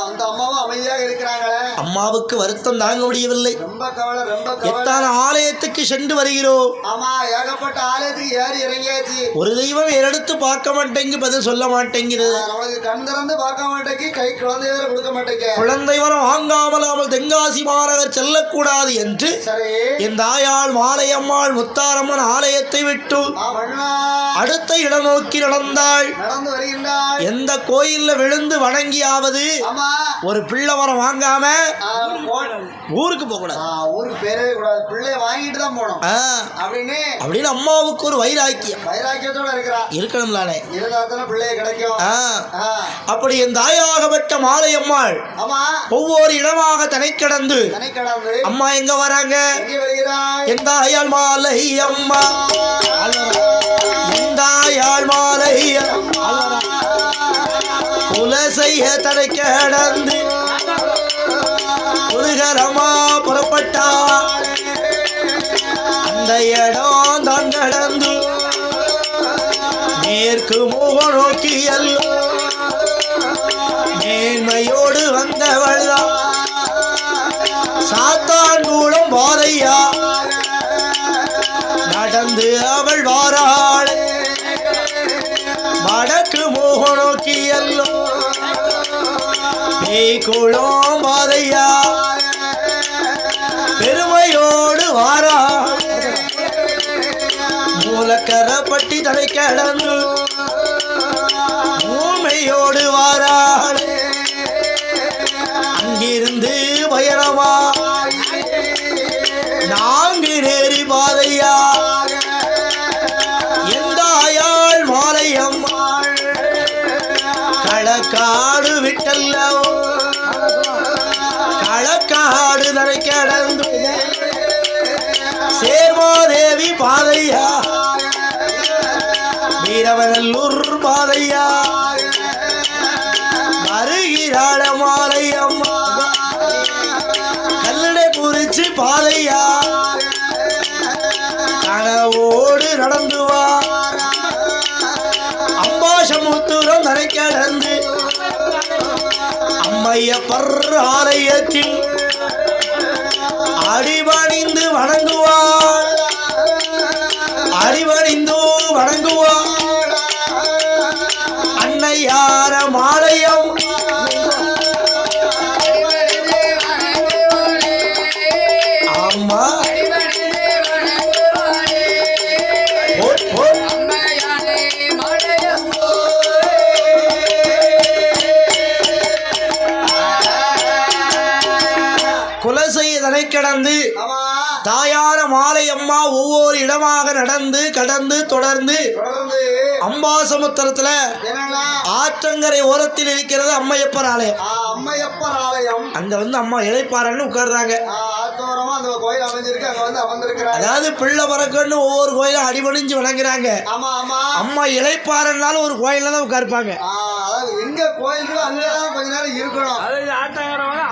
அந்த அம்மாவும் அமைதியாக இருக்கிறாங்களே. அம்மாவுக்கு வருத்தம் தாங்க முடியவில்லை. ரொம்ப கவலை, ரொம்ப கவலை. எத்தனை ஆலயத்துக்கு சென்று வருகிறோம். ஆமா, ஏகப்பட்ட ஆலயத்துக்கு ஏறி இறங்கியாச்சு. ஒரு தெய்வம் எடுத்து பார்க்க மாட்டேங்கு, பதில் சொல்ல மாட்டேங்கிறது. நம்மளுக்கு கண் திறந்து பார்க்க மாட்டேங்கி, கை குழந்தை வர கொடுக்க மாட்டேங்க. குழந்தை வரம் வாங்காமல் அவள் தென்காசி மாநகர் செல்லக்கூடாது என்று என் தாயாள் மாலையம்மாள் முத்தாரம்மன் ஆலயத்தை விட்டு அடுத்த இடம் நோக்கி நடந்தாள். நடந்து வருகின்றாள். எந்த கோயில்ல விழுந்து வணங்கியாவது ஒரு பிள்ளை வரம் வாங்காம ஊருக்கு போக கூடாது. ஊருக்கு பேரவே கூடாது, பிள்ளைய வாங்கிட்டு தான் போனோம் அப்படின்னு அம்மாவுக்கு ஒரு வைராக்கியம் வைராக்கியத்தோட இருக்கணும்லானே, இருந்தாலும் பிள்ளைய கிடைக்கும். அப்படி என் தாயாகப்பட்ட மாலையம்மாள் ஒவ்வொரு இடமாக தனை கடந்து அம்மா எங்க வராங்க? என் தாயாள் மாலை அம்மா, என் தாயாள் மாலை குலசைய தனை கடந்து புதுகரமா புறப்பட்டா. அந்த இடம் தான் கடந்து மேற்கு முக நோக்கி மேன்மையோடு வந்தவள் சாத்தான் கூடம் வாரையா நடந்து அவள் வாராள். வடக்கு முக நோக்கி மேய்குளம் வாரையா பெருமையோடு வாராள். மூலக்கரப்பட்டி தலை கடந்து ஊமையோடு வாராள். அங்கிருந்து பயணமா நான்கு நேரி பாதையா எந்தாயாள் மாலையம்மா களக்காடு விட்டல்லவோ களக்காடு தலை கடந்து சேர்மாதேவி பாதையா வீரவநல்லூர் பாதையா வருகிறாள மாலையம்மா கல்லடை குறிச்சி பாதையா கனவோடு நடந்து வா. அம்பாசமுத்துரம் தரை கடந்து அம்மையப்பர் ஆலயத்தில் அடிபணிந்து வணங்குவாள். அடிபணிந்து வணங்குவாள் அன்னையார மாலயம். ஆமா குலசை தனை கடந்து தாயார மாலையம்மா ஒவ்வொரு இடமாக நடந்து கடந்து தொடர்ந்து அம்பாசமுத்திரத்துல ஆற்றங்கரை ஓரத்தில் இருக்கிறது அம்மையப்பர் ஆலயம். அம்மையப்பர் ஆலயம் அங்க வந்து அம்மா இளைப்பாறன்னு உட்கார்றாங்க. அதாவது பிள்ளை பறக்கன்னு ஒவ்வொரு கோயிலும் அடிபணிஞ்சு வணங்குறாங்க. அம்மா இளைப்பாறனாலும் ஒரு கோயில்ல தான் உட்கார்ப்பாங்க. எங்க கோயில்களோ அங்கதான் கொஞ்ச நேரம் இருக்கணும்.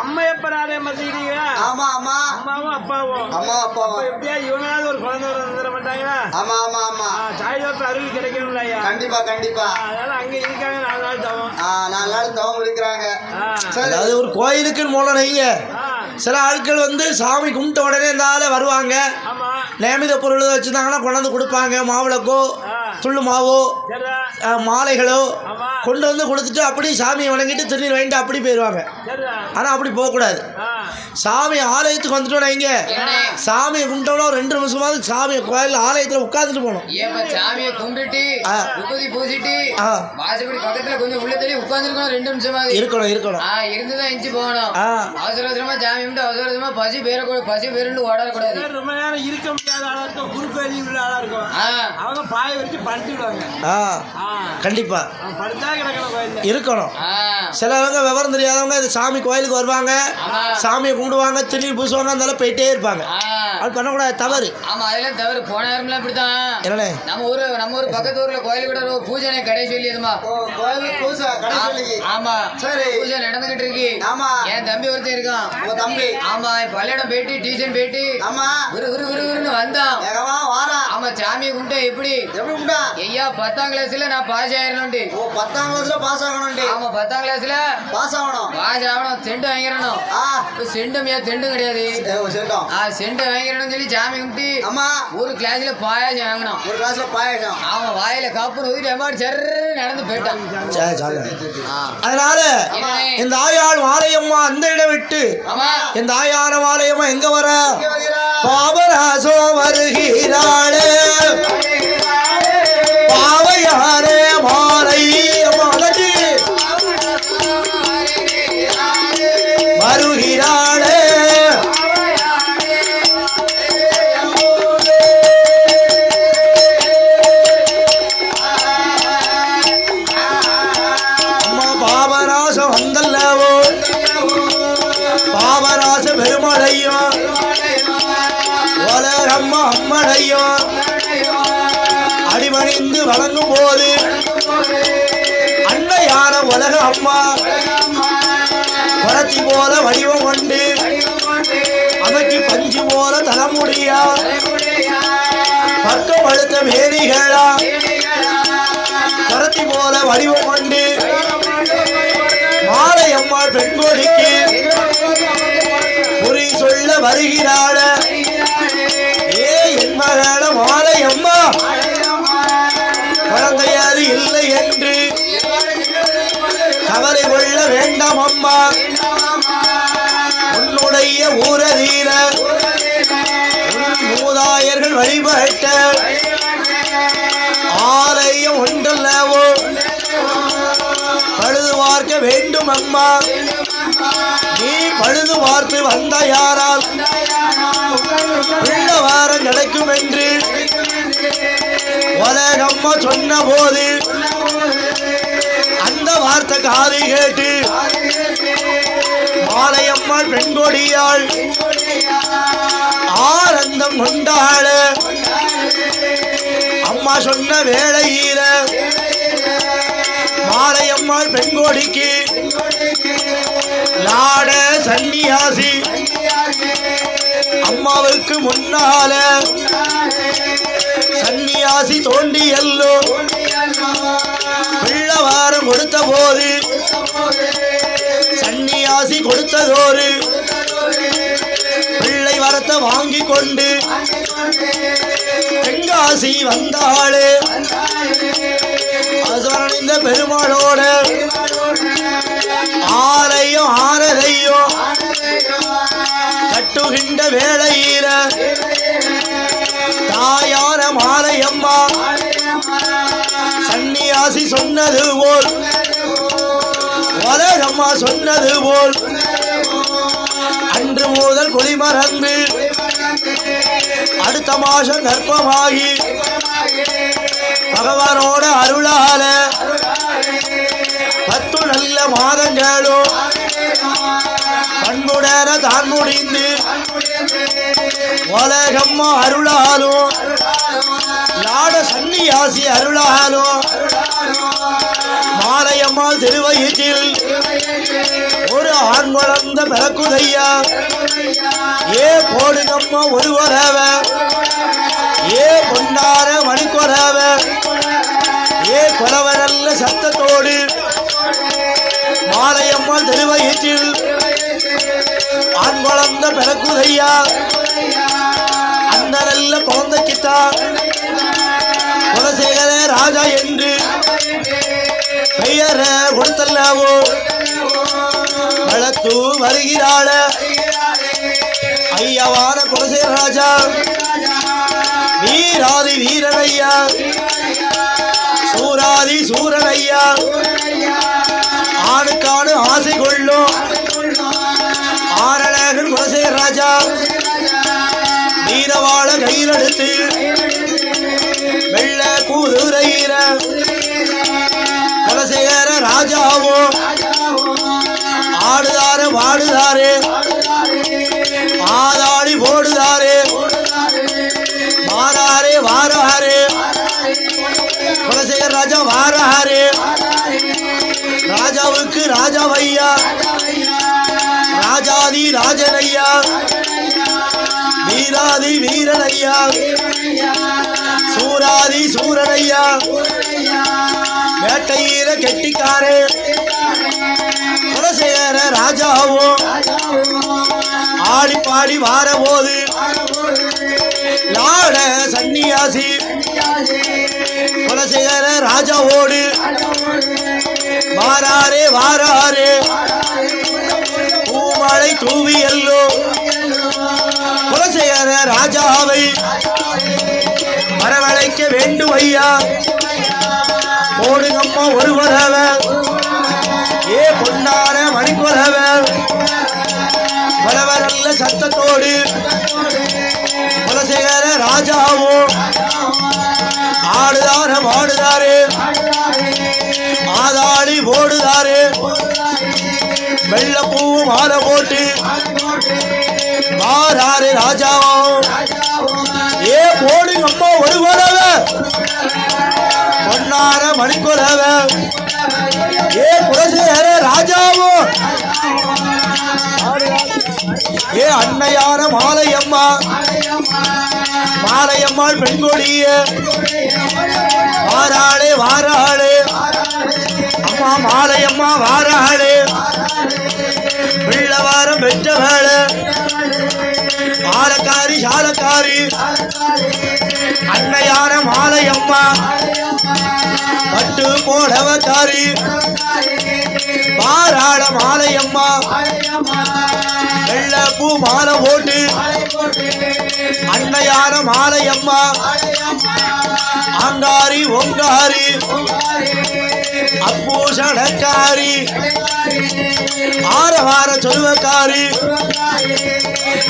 அம்மையப்பர் ஆலயம் பார்த்துக்கிட்டீங்க. ஆமா ஆமா அம்மாவும் அப்பாவும் எப்படியா இவனாவது ஒரு குழந்தை வந்துட மாட்டாங்களா? ஆமா ஆமா ஆமா சாய்தோப்பு அருள் கிடைக்கணும்ல ஐயா. கண்டிப்பா கண்டிப்பா. அதனால அங்க இருக்காங்க 4 நாள் தவம். 4 நாள் தவம் இருக்கிறாங்க. அதாவது ஒரு கோயிலுக்குன்னு மூலம் நீங்க சில ஆட்கள் வந்து சாமி கும்பிட்ட உடனே இருந்தாலும் வருவாங்க. நேமித பொருள் வச்சுருந்தாங்கன்னா கொண்டாந்து கொடுப்பாங்க. மாவிளக்கோ துள்ளு மாவோ மாலைகளோ கொண்டு வந்து கொடுத்துட்டு அப்படியே சாமியை வணங்கிட்டு திருநீர் வாங்கிட்டு அப்படி போயிடுவாங்க. ஆனால் அப்படி போகக்கூடாது. சாமி ஆலயத்துக்கு வந்துட்டோம் வைங்க, சாமியை கும்பிட்டோம்னா 2 நிமிஷமாவது சாமி கோயில் ஆலயத்தில் உட்காந்துட்டு போகணும். சாமியை கும்பிட்டு பூசிட்டு வாசப்படி பக்கத்துல கொஞ்சம் உள்ள தள்ளி உட்காந்துருக்கணும். 2 நிமிஷமாவது இருக்கணும் இருந்துதான் எஞ்சி போகணும். அவசர அவசரமா சாமி கும்பிட்டு அவசர அவசரமா பசி பேருந்து ஓடக்கூடாது. ரொம்ப நேரம் இருக்க முடியாத ஆளா இருக்கும், குறுப்பேறி உள்ள ஆளா இருக்கும். அவங்க பாய வச்சு படுத்துடுவாங்க. கண்டிப்பா படுத்தா கிடக்கணும் இருக்கணும். சிலவங்க விவரம் தெரியாதவங்க சாமி கோயிலுக்கு வருவாங்க, சாமியை கும்பிடுவாங்க, திருநீர் பூசுவாங்க, அதெல்லாம் போயிட்டே இருப்பாங்க. அது பண்ணக்கூடாது, தவறு. ஆமா அதெல்லாம் தவறு. போன நேரம்லாம் இப்படித்தான். என்னண்ணே நம்ம ஊர் பக்கத்து ஊர்ல கோயில் கூட பூஜை கடை சொல்லியதுமா. ஆமா சரி பூஜை நடந்துகிட்டு இருக்கு. ஆமா என் தம்பி ஒருத்தன் இருக்கான். தம்பி ஆமா பள்ளியிடம் போயிட்டு டியூஷன் போயிட்டு ஆமா விறுவிறுன்னு வந்தான். ஆமா சாமியை கும்பிட்டா எப்படி ஐயா 10ஆம் கிளாஸ்ல நான் பாஸ் ஆயிரணும்ட்டு. 10ஆம் கிளாஸ்ல பாஸ் ஆகணும். ஆமா 10ஆம் கிளாஸ்ல பாஸ் ஆகணும். செண்டு வாங்கிடணும். செண்டும் தெண்டும் கிடையாது. செண்டை வாங்கிடணும் சொல்லி சாமி கும்பிட்டு ஆமா ஒரு கிளாஸ்ல பாயாசம் வாங்கணும். ஒரு கிளாஸ்ல பாயாசம். ஆமா வாயில காப்புன்னு ஊதிட்டு எம்மாடி சர்ன்னு நடந்து போயிட்டான். அதனால இந்த ஆயாள் மாலையம்மா அந்த இடம் விட்டு இந்த ஆயான மாலையம்மா எங்க வர பாபராசோ வருகிறாளே. வணங்கும் போது அன்னையான உலக அம்மா பரத்தி போல வடிவம் கொண்டு அமைக்கு பஞ்சு போல தலைமுடியா பக்கம் படுத்த மேனிகளா பரத்தி போல வடிவம் கொண்டு மாலை அம்மா பெண்கோடிக்கு குறி சொல்ல வருகிறாள. ஏ என் மகள மாலை அம்மா குழந்தையாது இல்லை என்று கவலை கொள்ள வேண்டாம் அம்மா. உன்னுடைய ஊரதீர மூதாயர்கள் வழிபட்ட ஆலயம் ஒன்றல்லவோ பழுது பார்க்க வேண்டும் அம்மா. நீ பழுது பார்த்து வந்த யாரால் உள்ள வாரம் கிடைக்கும் என்று உலகம்மா சொன்ன போது அந்த வார்த்தை காது கேட்டு மாலையம்மாள் பெண்கொடியாள் ஆனந்தம் கொண்டாள. அம்மா சொன்ன வேளையில மாலையம்மாள் பெண்கோடிக்கு லாட சன்னியாசி அம்மாவுக்கு முன்னால சன்னியாசி தோண்டியல்லோ பிள்ளவாரம் கொடுத்த போது சன்னியாசி கொடுத்ததோரு பிள்ளை வரத்தை வாங்கி கொண்டு தென்காசி வந்தாளே. அசரணிந்த பெருமாளோட ஆலயம் ஆரதையும் கட்டுகின்ற வேளையில தாயார மாலையம்மா சன்னியாசி சொன்னது போல் உலகம்மா சொன்னது போல் அன்று முதல் குடிமறந்து அடுத்த மாசம் கர்ப்பமாகி பகவானோட அருளால 10 நல்ல மாதங்களும் பண்புடன தான் முடிந்து உலகம்மா அருளாலும் லாட சன்னியாசி அருளாலும் மாலையம்மா திருவயிற்றில் ஒரு ஆண் குழந்தை பிறக்குதையா. ஏ போடுங்கம்மா ஒரு வரவ ஏ பொன்னார மணிக்கொரவ ஏ கொலவ நல்ல சத்தத்தோடு மாலையம்மா திருவயிற்றில் ஆண் குழந்தை பிறக்குதையா. அந்த நல்ல குழந்தைக்குத்தான் குலசேகர ராஜா என்று பெயர கொடுத்தல்லாவோ வளர்த்து வருகிறாள. ஐயாவான குலசேகர ராஜா வீராதி வீரனையா சூராதி சூரனையா ஆணுக்கானு ஆசை கொள்ளும் ஆரணகன் குலசேகர ராஜா வீரவாள கையில் எடுத்து வெள்ள குதிரையில குலசேகர ராஜாவோ ஆடுதாரு வாடுதாரு ஆதாடி போடுதாரு வாராரு வாராரு குலசேகர ராஜா வாராரு. ராஜாவுக்கு ராஜாவையா ராஜாதி ராஜனையா வீராதி வீரனையா சூராதி சூரனையா வேட்டையில கெட்டிக்காரு குலசேகர ராஜாவோ ஆடி பாடி வார போது லாட சன்னியாசி குலசேகர ராஜாவோடு வாராரே வாராரே பூமழை தூவி எல்லோ குலசேகர ராஜாவை வரவழைக்க வேண்டும் ஐயா. போடுங்கம்மா ஒரு வரவ ஏ பொன்னார மணிக்கொரவ வரவரல்ல சத்தத்தோடு குலசேகர ராஜாவோ ஆடுதார மாடுதாரு ஆதாடி போடுதாரு வெள்ளப்பூ மாலை போட்டு வாராரு ராஜாவோ ஏ போடுங்கம்மா ஒரு வரவ மணிக்கொலவ ஏ குலசேகர ராஜாவும் ஏ அன்னையான மாலையம்மா மாலையம்மாள் பெண்கொடிய வாராளே வாராளே அம்மா மாலையம்மா வாராளே பிள்ளவாரம் பெற்றவள பாலக்காரி சாலக்காரி அன்னையான மாலையம்மா பட்டு போடவக்காரி பாராள மாலையம்மா வெள்ள பூ மாலை போட்டு அன்னையான மாலையம்மா ஆங்காரி ஒங்காரி அப்பூசணக்காரி ஆரவார சொல்வக்காரி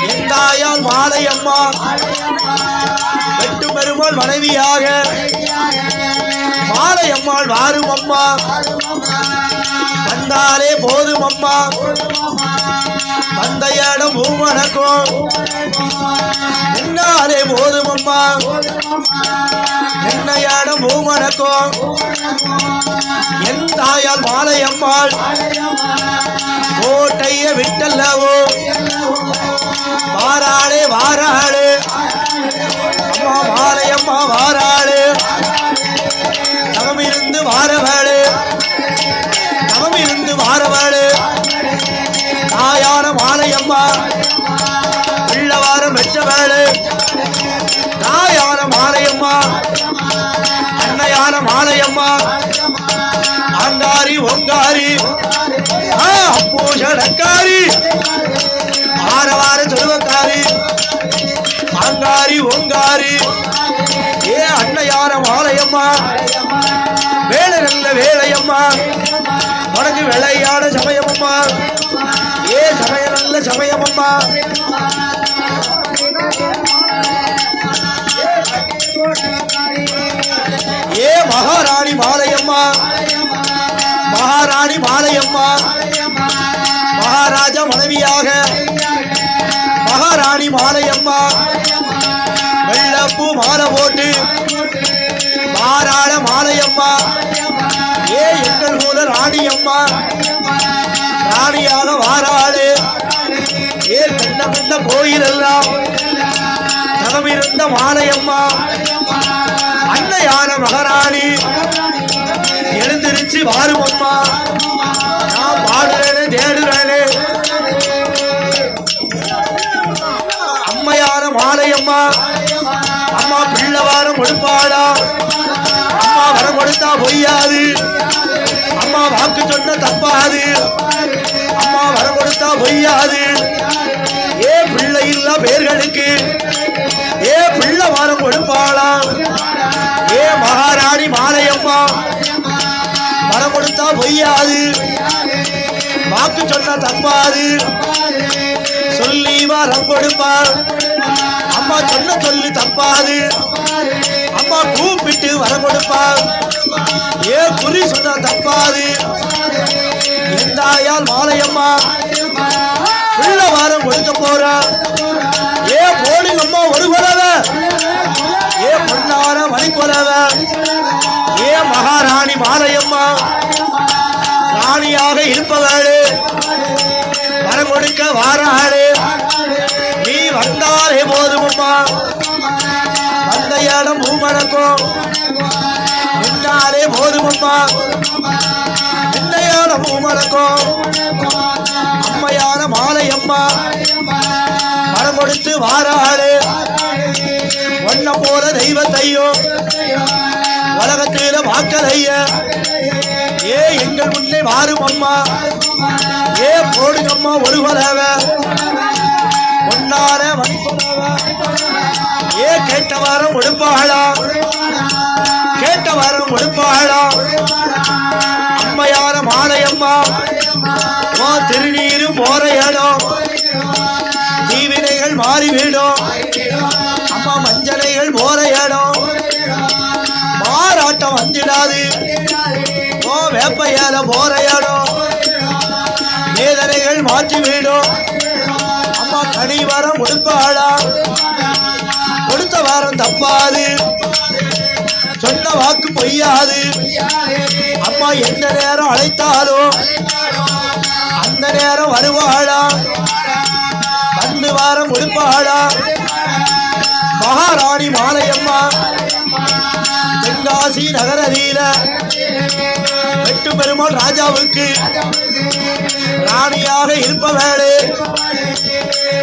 எந்தாயால் மாலையம்மா வெட்டு பெருமாள் மனைவியாக மாலையம்மாள் வாரும் அம்மா வந்தாலே போதும் அம்மா வந்தையிடம் பூமணக்கும் என்னாலே போதும் அம்மா என்னையிடம் பூமணக்கும் என் தாயால் மாலையம்மாள் கோட்டைய விட்டல்லவோ வாராளே வாராளே அம்மா மாலையம்மா வாராளே தவமிருந்து வாரவாளே தவமிருந்து வாரவாளே தாயான மாலையம்மா பிள்ளவாரம் வெற்றவாளே தாயான மாலையம்மா அன்னையான மாலையம்மா ஆங்காரி ஒங்காரி அப்பூஷணக்காரி ஆரவார சொல்வக்காரி ஆங்காரி ஒங்காரி ஏ அன்னையான மாலையம்மா வேலை நல்ல வேலையம்மா உனக்கு விளையாட சமயமம்மா ஏ சமய நல்ல சமயமம்மா ஏ மகாராணி மாலையம்மா மகாராணி மாலையம்மா மகாராஜா மனைவியாக மகாராணி மாலையம்மா வெள்ளப்பூ மாலை போட்டு பாராள மாலையம்மா ஏ எங்கள் மூல ராணியம்மா ராணியாக வாராளே ஏ பெண்ண பெண்ண கோயில் எல்லாம் தகமிருந்த மாலையம்மா அன்னையான மகாராணி எழுந்திருச்சு வாரும் அம்மா நான் பாடுறேனே தேடுறேனே அம்மையான மாலையம்மா அம்மா பிள்ளவாரம் கொடுப்பாளா அம்மா வரம் கொடுத்தா பொய்யாது அம்மா வாக்கு சொன்ன தப்பாது அம்மா வரம் கொடுத்தா பொய்யாது ஏ பிள்ளை இல்ல பேர்களுக்கு ஏ பிள்ளை வாரம் கொடுப்பாளா ஏ மகாராணி மாலையம்மா வரம் கொடுத்தா பொய்யாது வாக்கு சொன்ன தப்பாது சொல்லி வரம் கொடுப்பாள் அம்மா சொன்ன சொல்லி தப்பாது அம்மா கூப்பிட்டு வரம் கொடுப்பாள் ஏ குறி சொன்ன தப்பாது எந்தாயால் மாலையம்மா பிள்ளை வாரம் கொடுக்க போறா ஏ போடுங்கம்மா ஒரு கொலவ ஏ பொன்னார மணிக்கொலவ ஏ மகாராணி மாலையம்மா ராணியாக இருப்பவளே வரம் கொடுக்க வாராளே நீ வந்தாலே போதுமம்மா வந்த இடம் பூமணக்கும் நின்றாலே போதுமம்மா நின்னையான பூமணக்கும் அம்மையான மாலையம்மா வரம் கொடுத்து வாராளே ஒன்ன போல தெய்வத்தையும் உலகத்தில வாக்கலைய ஏ எங்கள் முன்னே வாரும் அம்மா ஏ போடுங்கம்மா ஒரு கொலவ பொன்னார மணிக்கொலவ ஏ கேட்ட வாரம் கொடுப்பாளா கேட்ட வாரம் கொடுப்பாளா அம்மையான மாலையம்மா ஓ திருநீரும் போற இடம் தீவினைகள் மாறிவிடும் அம்மா மஞ்சளைகள் போற இடம் மாறாட்டம் வந்துடாது ஓ வேப்பையால போற இடம் வேதனைகள் மாற்றிவிடும் அம்மா கனி வாரம் கொடுப்பாளா கொடுத்த வாரம் தப்பாது சொன்ன வாக்கு பொய்யாது அம்மா எந்த நேரம் அழைத்தாலும் அந்த நேரம் வருவாளா வந்து வாரம் கொடுப்பாளா மகாராணி மாலையம்மா தென்காசி நகரதியில வெட்டு பெருமாள் ராஜாவுக்கு ராணியாக இருப்பவேளே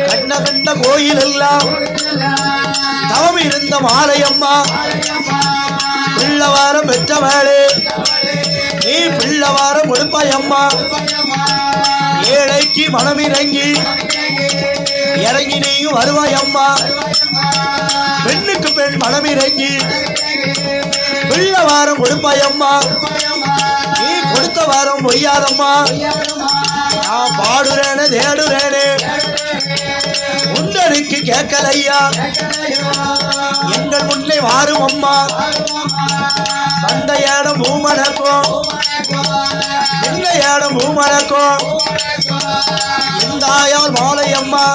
கண்ண கண்ட கோயில் எல்லாம் தவம் இருந்த மாலையம்மா பிள்ளவாரம் பெற்றவேளே நீ பிள்ளவாரம் கொடுப்பாயம்மா ஏழைக்கு மனமிறங்கி இறங்கி நீயும் வருவாயம்மா பெண்ணுக்கு பெண் மனமிறங்கி பிள்ளவாரம் கொடுப்பாயம்மா நீ கொடுத்த வாரம் பொய்யாதம்மா நான் பாடுறேனே தேடுறேனே உங்களுக்கு கேட்கலையா எங்கள் முன்னே வாரும் அம்மா வந்த இடம் பூமணக்கும் இந்த இடம் பூமணக்கும் எந்தாயால் மாலையம்மா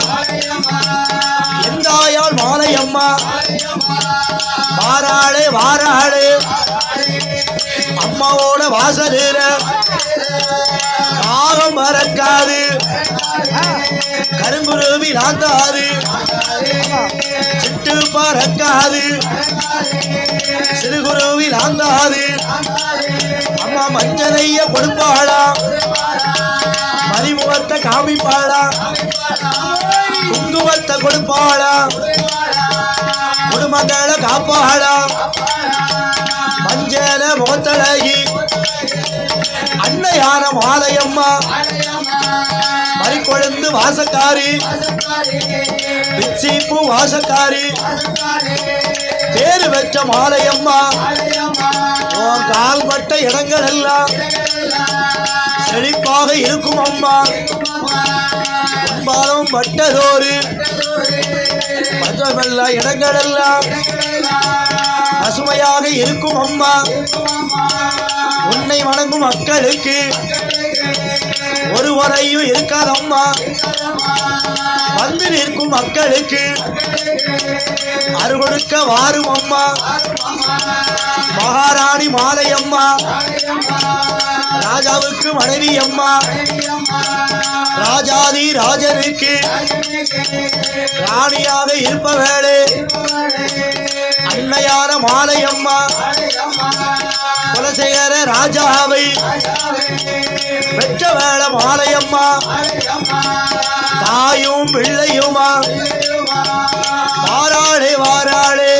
எந்தாயால் மாலையம்மா வாராளே வாராளே அம்மாவோட வாசலில காகம் மறக்காது கருங்குருவி நாந்தாது சிட்டு பறக்காது சிறுகுருவி நாந்தாது அம்மா மஞ்சளைய கொடுப்பாளா மதிமுகத்தை காமிப்பாளா குங்குமத்தை கொடுப்பாளா குடும்பங்களை காப்பாளா மஞ்சள முகத்தழகி அன்னையான மாலையம்மா மறிக்கொழுந்து வாசக்காரி பிச்சிப்பூ வாசக்காரி பேரு பெற்ற மாலையம்மா உன் கால் பட்ட இடங்கள் எல்லாம் செழிப்பாக இருக்கும் அம்மா கும்பாலம் பட்டதோறு மற்றமெல்லா இடங்கள் எல்லாம் பசுமையாக இருக்கும் அம்மா உன்னை வணங்கும் மக்களுக்கு ஒரு வரையும் இருக்காதம்மா வந்து நிற்கும் மக்களுக்கு அருகொடுக்க வாரும் அம்மா மகாராணி மாலையம்மா ராஜாவுக்கு மனைவி அம்மா ராஜாதி ராஜனுக்கு ராணியாக இருப்பவேளே அன்னையான மாலையம்மா குலசேகர ராஜாவை பெற்ற வேள மாலையம்மா தாயும் பிள்ளையுமா வாராளே வாராளே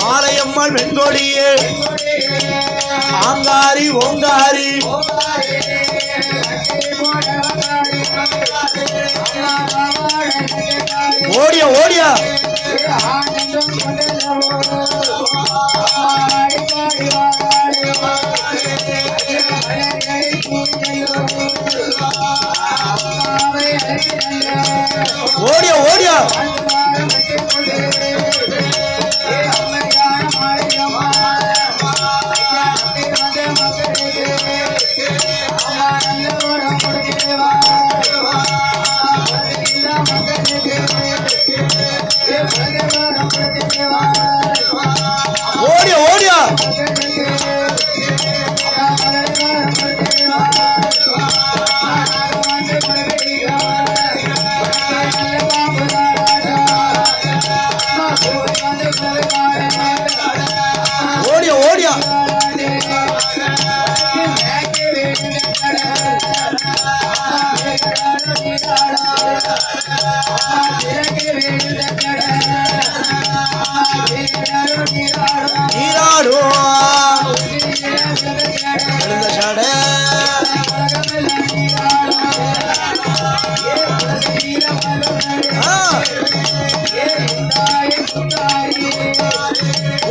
மாலையம்மாள் வெண்கொடியே ஆங்காரி ஓங்காரி ஓடியா ஓடியா ஓடியா ஓடியா ஓடியா ஓடியா ஓடியா ஓடியா நீராடும்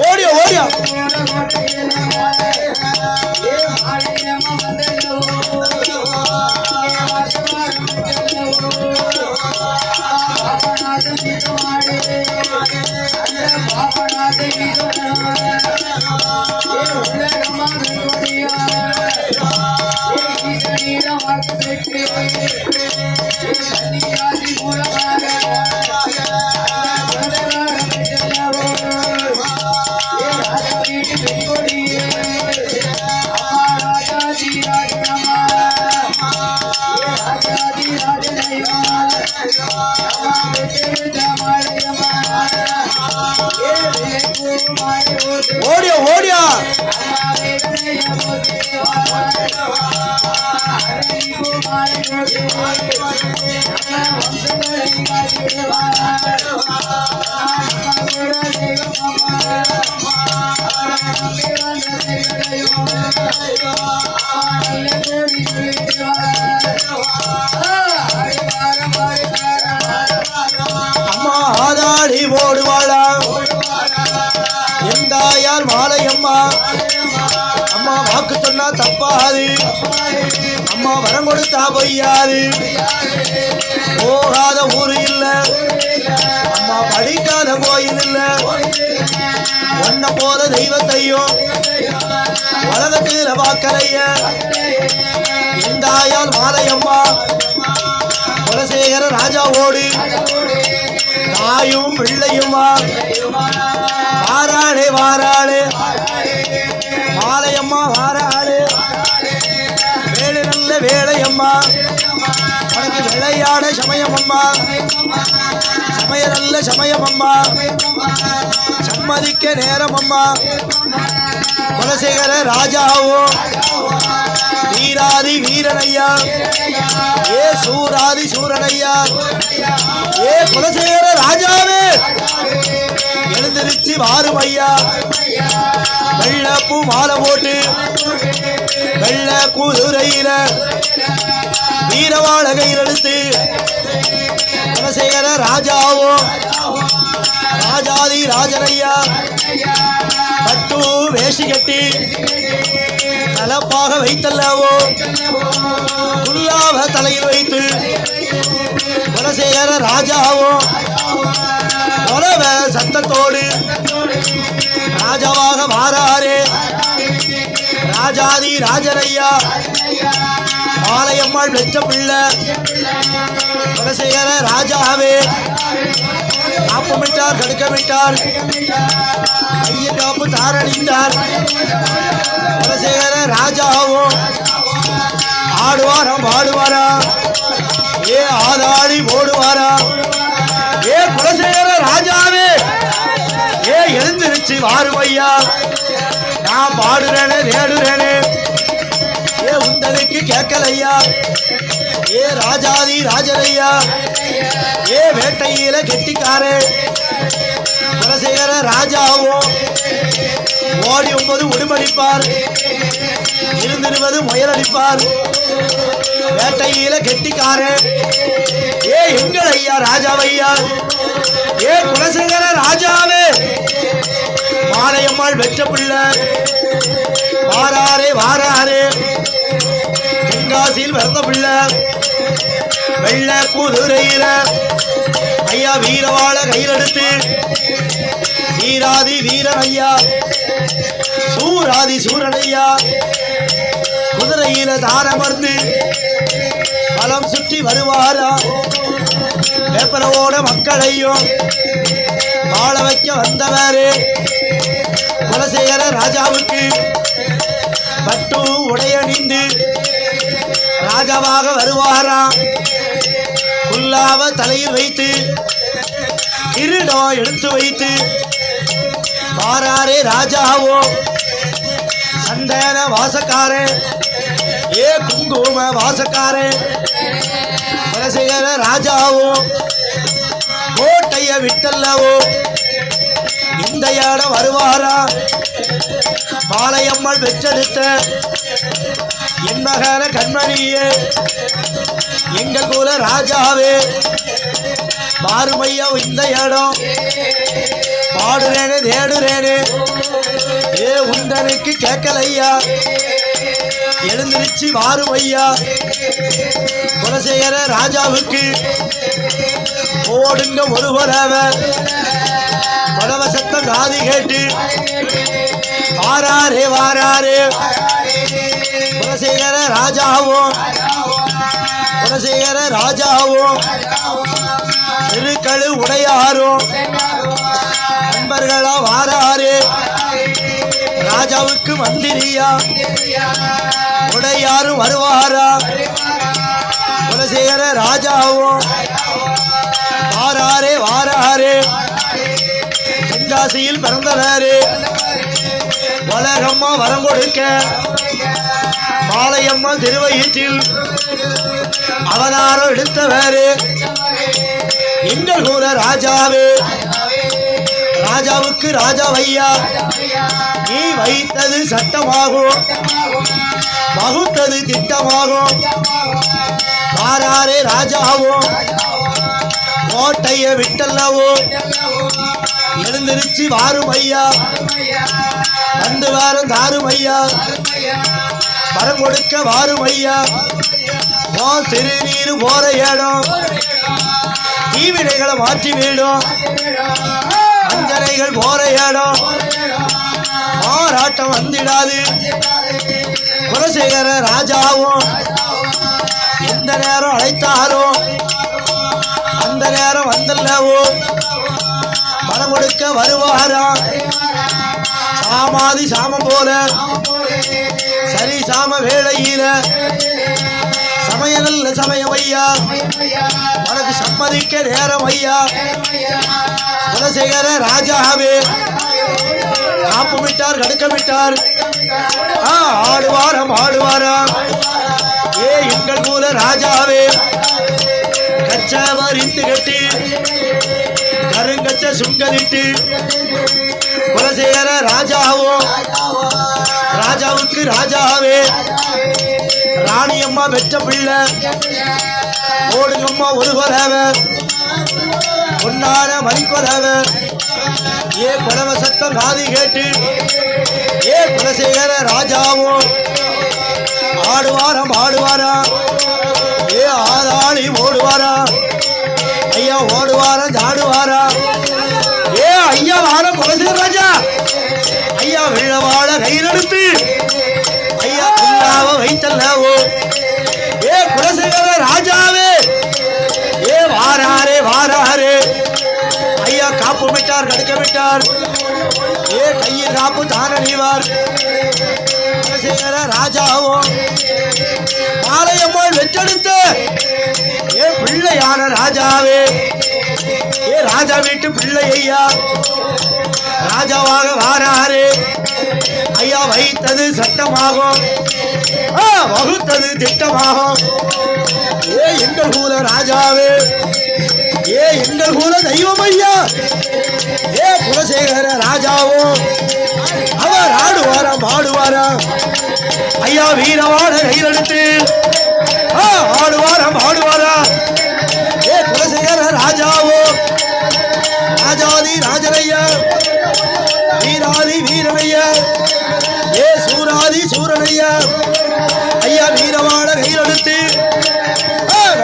ஓடியா ஓடியா ஓடியா ஓடியா அம்மா ஆதாடி ஓடுவாளா எந்தாயார் மாலையம்மா அம்மா வாக்கு சொன்னா தப்பாது அம்மா வரம் கொடுத்தா பொய்யாது போகாத ஊரு இல்ல அம்மா படிக்காத கோயில் இல்ல ஒன்ன போல தெய்வத்தையும் உலகத்தில பார்க்கலைய எந்தாயார் மாலையம்மா குலசேகர ராஜாவோடு தாயும் பிள்ளையுமா வாராளே வாராளே மாலையம்மா வாராளே வேலை நல்ல வேலையம்மா உனக்கு விளையாட சமயமம்மா சமய நல்ல சமயமம்மா சம்மதிக்க நேரமம்மா குலசேகர ராஜாவோ வீராதி வீரனையா ஏ சூராதி சூரனையா ஏ குலசேகர ராஜாவே எழுந்திருச்சு வாரும் ஐயா வெள்ளப்பூ மாலை போட்டு வெள்ள குதிரையில வீரவாழ கையில் எடுத்து குலசேகர ராஜாவோ ராஜாதி ராஜனையா பட்டு வேஷி கட்டி தலப்பாக வைத்தல்லவோ குல்லாவ தலையில் வைத்து குலசேகர ராஜாவோ உறவ சத்தத்தோடு ராஜாவாக மாறாரே ராஜாதி ராஜனையா மாலையம்மாள் வெச்ச பிள்ளை குலசேகர ராஜாவே காப்பமிட்டார் கடுக்கமிட்டார் ஐய காப்பு தாரணிந்தார் குலசேகர ராஜாவோ ஆடுவாரா பாடுவாரா ஏ ஆதாடி ஓடுவாரா ஏ குலசேகர ராஜாவே ஏ எழுந்திருச்சு வாருமையா நான் பாடுறேனே தேடுறேனே ஏ உந்தனுக்கு கேட்கலையா ஏ ராஜாதி ராஜனையா ஏ வேட்டையில கெட்டிக்காரே குலசேகர ராஜாவோ ஓடி 9 உடுமடிப்பார் இருந்திருவது முயலடிப்பார் வேட்டையில கெட்டிக்காரே ஏ எங்கள் ஐயா ராஜாவையா ஏ குலசேகர ராஜாவே மாலையம்மாள் வெற்ற பிள்ளை வாராரே வாராரே தென்காசியில் பிறந்த பிள்ளை வெள்ள குதிரையில ஐயா வீரவாழ கையில் எடுத்து வீராதி வீரன் ஐயா சூராதி சூரன் ஐயா குதிரையில தாரமர்ந்து பலம் சுற்றி வருவாரா வேப்பலவோட மக்களையும் வாழ வைக்க வந்தவரே குலசேகர ராஜாவுக்கு பட்டு உடையணிந்து ராஜாவாக வருவாரா குல்லாவ தலையில் வைத்து கிரீடம் எடுத்து வைத்து வாராரே ராஜாவோ சந்தன வாசக்காரே ஏ குங்கும வாசக்காரே குலசேகர ராஜாவோ கோட்டைய விட்டல்லவோ இந்த இடம் வருவாரா மாலையம்மாள் பெற்றெடுத்த என் மகன கண்மணியே எங்கள் குல ராஜாவே மாறுமையா இந்த இடம் பாடுறேனே தேடுறேனே ஏ உண்டனுக்கு கேட்கலையா எழுந்திருச்சு மாறுமையா குலசேகர ராஜாவுக்கு ஓடுங்க ஒரு படவ சத்தம் காதி கேட்டு வாராரே வாராரே குலசேகர ராஜாவோ குலசேகர ராஜாவோ திருக்களு உடையாரோ நண்பர்களா வாராரே ராஜாவுக்கு மந்திரியா உடையாரும் வருவாரா குலசேகர ராஜாவோ வாராரே வாராரே தென்காசியில் பிறந்தவரே ராணியம்மா வரம் கொடுக்க மாலையம்மா திருவயிற்றில் அவதாரம் எடுத்தவரு எங்கள் ஊர ராஜாவே. ராஜாவுக்கு ராஜாவையா நீ வைத்தது சட்டமாகும், வகுத்தது திட்டமாகும். வாராரே ராஜாவும் கோட்டைய விட்டல்லவோ எழுந்திருச்சு வாரும் ஐயா, வந்து வாரம் தாரும் ஐயா, வரம் கொடுக்க வாரும் ஐயா. ஓ திருநீர் போற இடம் தீவினைகளை மாற்றி விடும், அஞ்சனைகள் போற இடம் மாறாட்டம் வந்திடாது. குலசேகர ராஜாவும் எந்த நேரம் அழைத்தாரோ அந்த நேரம் வந்தல்லவோ பணம் கொடுக்க வருவாராம். சாமாதி சாமம் போல சரி சாம வேளையில சமயம் நல்ல சமயம் ஐயா, உனக்கு சம்மதிக்க நேரம் ஐயா. குலசேகர ராஜாவே காப்புமிட்டார் கடுக்கமிட்டார், ஆடுவாரம் ஆடுவாராம். ஏ எங்கள் மூல ராஜாவே கச்சவரித்து கட்டி கருங்கச்ச சுங்கலிட்டு குலசேகர ராஜாவும் ராஜாவுக்கு ராஜாவே. ராணியம்மா பெற்ற பிள்ளை ஓடுங்கம்மா ஒரு கொலவ பொன்னான மணிக்கொலவ. ஏ கொலவ சத்தம் காதி கேட்டு ஏ குலசேகர ராஜாவும் ஆடுவாரம் ஆடுவாரா. ஏ ஆதாளி ஓடுவாரா ஐயா, ஓடுவாரா ஜாடுவாரா. ஏ ஐயா வாரம் குலசேகர ராஜா ஐயா விழவாழ கையிலெடுத்து ஐயா குல்லாவ வைத்தல்லவோ. ஏ குலசேகர ராஜாவே ஏ வாராரே வாராரே ஐயா, காப்பு விட்டார் கடுக்க விட்டார். ஏ கையில் காப்பு தான நீவார். குலசேகர ராஜாவும் மாலையம்மாள் வெற்றெடுத்த ஏ பிள்ளையான ராஜாவே. ஏ ராஜா வீட்டு பிள்ளை ஐயா ராஜாவாக வாராரே ஐயா, வைத்தது சட்டமாகும், வகுத்தது திட்டமாகும். ஏ எங்கள் ஊர ராஜாவே ஏ எங்கள் ஊர தெய்வம் ஐயா. ஏ குலசேகர ராஜாவும் அவர் ஆடுவாராம் ஆடுவாராம் ஐயா, வீரவாட கையிலெடுத்து ஆடுவாராம் ஆடுவாரா. ஏ குலசேகர ராஜாவும் ராஜாதி ராஜனையா வீராதி வீரனையா. ஏ சூராதி சூரனையா ஐயா, வீரவாட கையிலெடுத்து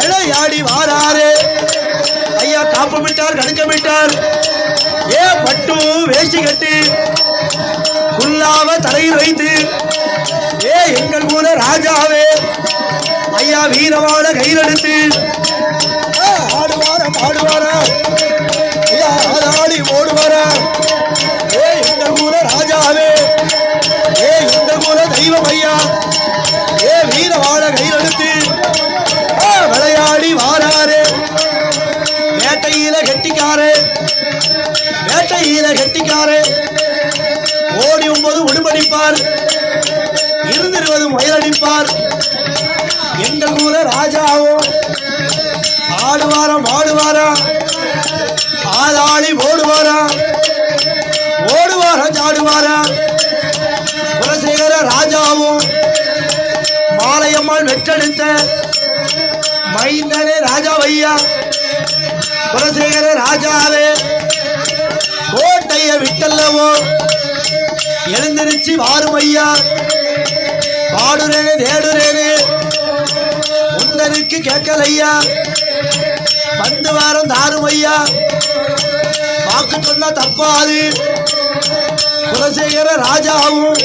விளையாடி வாராரே ஐயா, காப்பு விட்டார் கடுக்க விட்டார். ஏ பட்டு வேஷ்டி கட்டி குல்லாவ தலையில் வைத்து ஏ எங்கள் மூல ராஜாவே ஐயா, வீரவாட கையிலெடுத்து ஆடுவாரா பாடுவாரா ஐயா, ஆடாடி ஓடுவாரா. ஏ எங்கள் மூல ராஜாவே ஏ எங்கள் மூல தெய்வம் ஐயா. ஏ வீரவாட கையிலெடுத்து விளையாடி வாராரே. வேட்டையில கெட்டிக்காரே வேட்டையில கெட்டிக்காரே ஓடி 9 உடுமடிப்பார், இருந்திருவதும் வயலடிப்பார். எங்கள் ஊர ராஜாவும் ஆடுவாரம் ஆடுவாரா ஆதாளி ஓடுவாரா ஓடுவாரா ஜாடுவாரா. குலசேகர ராஜாவும் மாலையம்மாள் வெற்றெடுத்த மைந்தனே ராஜாவையா. குலசேகர ராஜாவே கோட்டைய விட்டல்லவோ எழுந்திருச்சு வாரும் ஐயா. பாடுறேனே தேடுறேனே உந்தனுக்கு கேட்கலையா, வந்து வாரம் தாரும் ஐயா. வாக்கு சொன்னா தப்பாது. குலசேகர ராஜாவும்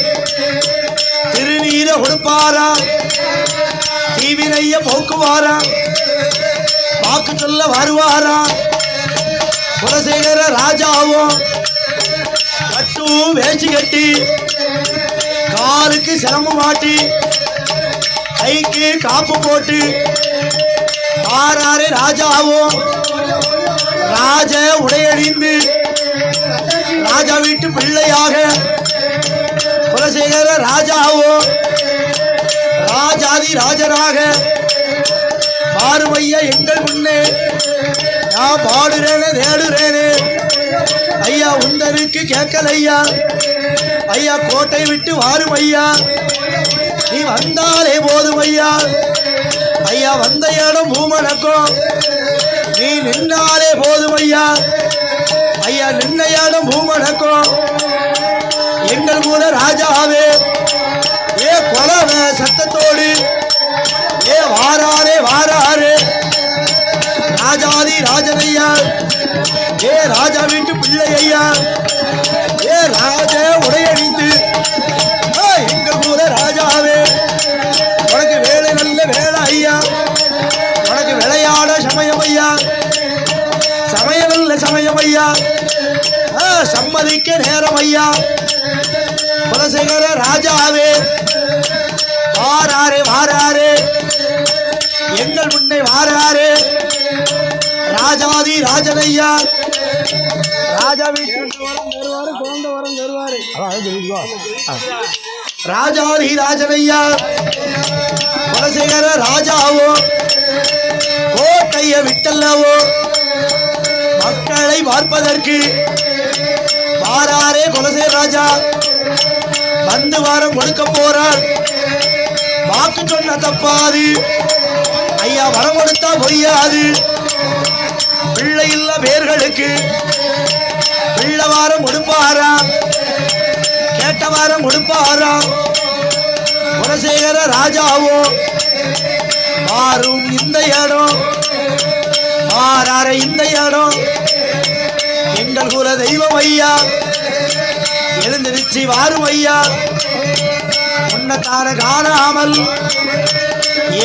திருநீர கொடுப்பாரா, தீவினைய போக்குவாரா, வாக்கு சொல்ல வருவாரா. குலசேகர ராஜாவும் கட்டு வேச்சி கட்டி காலுக்கு சிரமம் மாட்டி கைக்கு காப்பு போட்டு ஆறாறு ராஜாவும் ராஜ உடையணிந்து ராஜா வீட்டு பிள்ளையாக குலசேகர ராஜாதி ராஜனாக பாருமையா எங்கள் முன்னே நான் பாடுறேனே தேடுறேனே ஐயா உந்தருக்கு கேட்கலையா ஐயா கோட்டை விட்டு வாரும் ஐயா நீ வந்தாலே போதும் ஐயா ஐயா வந்த இடம் பூமணக்கும் நீ நின்னாலே போதும் ஐயா ஐயா நின்ன இடம் பூமணக்கும் எங்கள் கூட ராஜாவே ஏ கொலவ சத்தத்தோடு ஏ வாராரே வாராரே ராஜாதி ராஜனையா ஏ ராஜா வீட்டு பிள்ளை ஐயா ஏ ராஜ உடையணிந்து எங்கள் கூட ராஜாவே உனக்கு வேலை நல்ல வேலை ஐயா உனக்கு விளையாட சமயம் ஐயா சமயம் நல்ல சமயம் ஐயா சம்மதிக்க நேரம் ஐயா குலசேகர ராஜாவே வாராரே வாராரே எங்கள் முன்னே வாராரே ராஜாதி ராஜனையா ராஜா ராஜாதி ராஜனையா குலசேகர ராஜாவோ கோட்டைய விட்டல்லவோ மக்களை பார்ப்பதற்கு வாராரே குலசேகர ராஜா வந்து வாரம் கொடுக்க போறார் வாக்கு சொன்ன தப்பாது ஐயா வரம் கொடுத்தா பொய்யாது பிள்ளை இல்ல பேர்களுக்கு பிள்ளை வாரம் கொடுப்பாரா கேட்ட வாரம் கொடுப்பாரா குலசேகர ராஜாவோ மாறும் இந்த இடம் மாறார இந்த இடம் எங்கள் குல தெய்வம் ஐயா எழுந்திருச்சு வாரும் ஐயா உன்னத்தான காணாமல்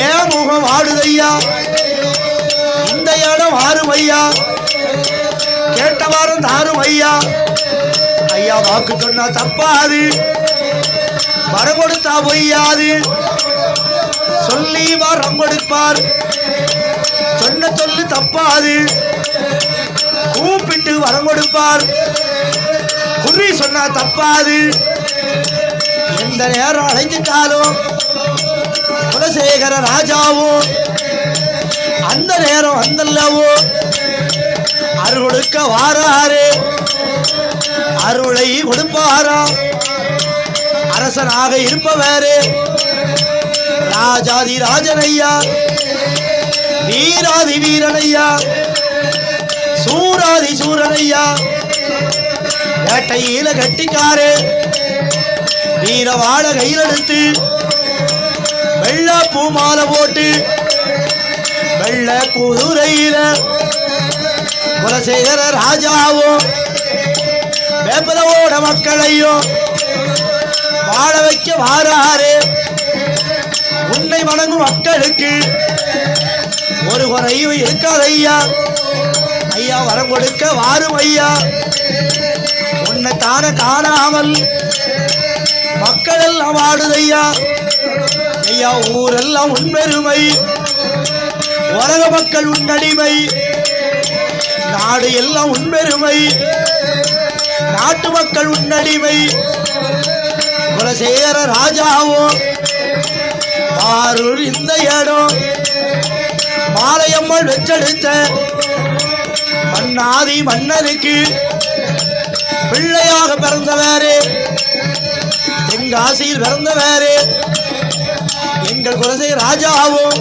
ஏன் முகம் வாடுதையா இந்த இடம் வாரும் ஐயா கேட்ட வாரம் தாரும் ஐயா ஐயா வாக்கு சொன்னா தப்பாது வரம் கொடுத்தா பொய்யாது சொல்லி வரம் கொடுப்பார் சொன்ன சொல்லு தப்பாது கூப்பிட்டு வரம் கொடுப்பார் குறி சொன்னா தப்பாது எந்த நேரம் அழைஞ்சிட்டாலும் குலசேகர ராஜாவும் அந்த நேரம் வந்தல்லவோ அருள் கொடுக்க வாராரு அருளை கொடுப்பாரா அரசனாக இருப்பவரே ராஜாதி ராஜனையா வீராதி வீரனையா சூராதி சூரனையா வேட்டையில கட்டிக்காரே வீரவாட கையில் எடுத்து வெள்ள பூமாலை போட்டு வெள்ள குதிரையில குலசேகர ராஜாவும் வேப்பலவோட மக்களையும் வாழ வைக்க வாராரே உன்னை வணங்கும் மக்களுக்கு ஒரு குறையும் இருக்காதையா ஐயா வரம் கொடுக்க வாரும் ஐயா உன்னை தான காணாமல் மக்கள் எல்லாம் வாடுதையா ஐயா ஊரெல்லாம் உண்பெருமை உலக மக்கள் உன்னடிமை நாடு எல்லாம் உண்பெருமை நாட்டு மக்கள் உன்னடிமை குலசேகர ராஜாவும் ஆரூர் இந்த இடம் மாலையம்மாள் வெச்செடுத்த மன்னாதி மன்னருக்கு பிள்ளையாக பிறந்தவரே தென்காசியில் பிறந்தவரே எங்கள் குலசேகர ராஜாவும்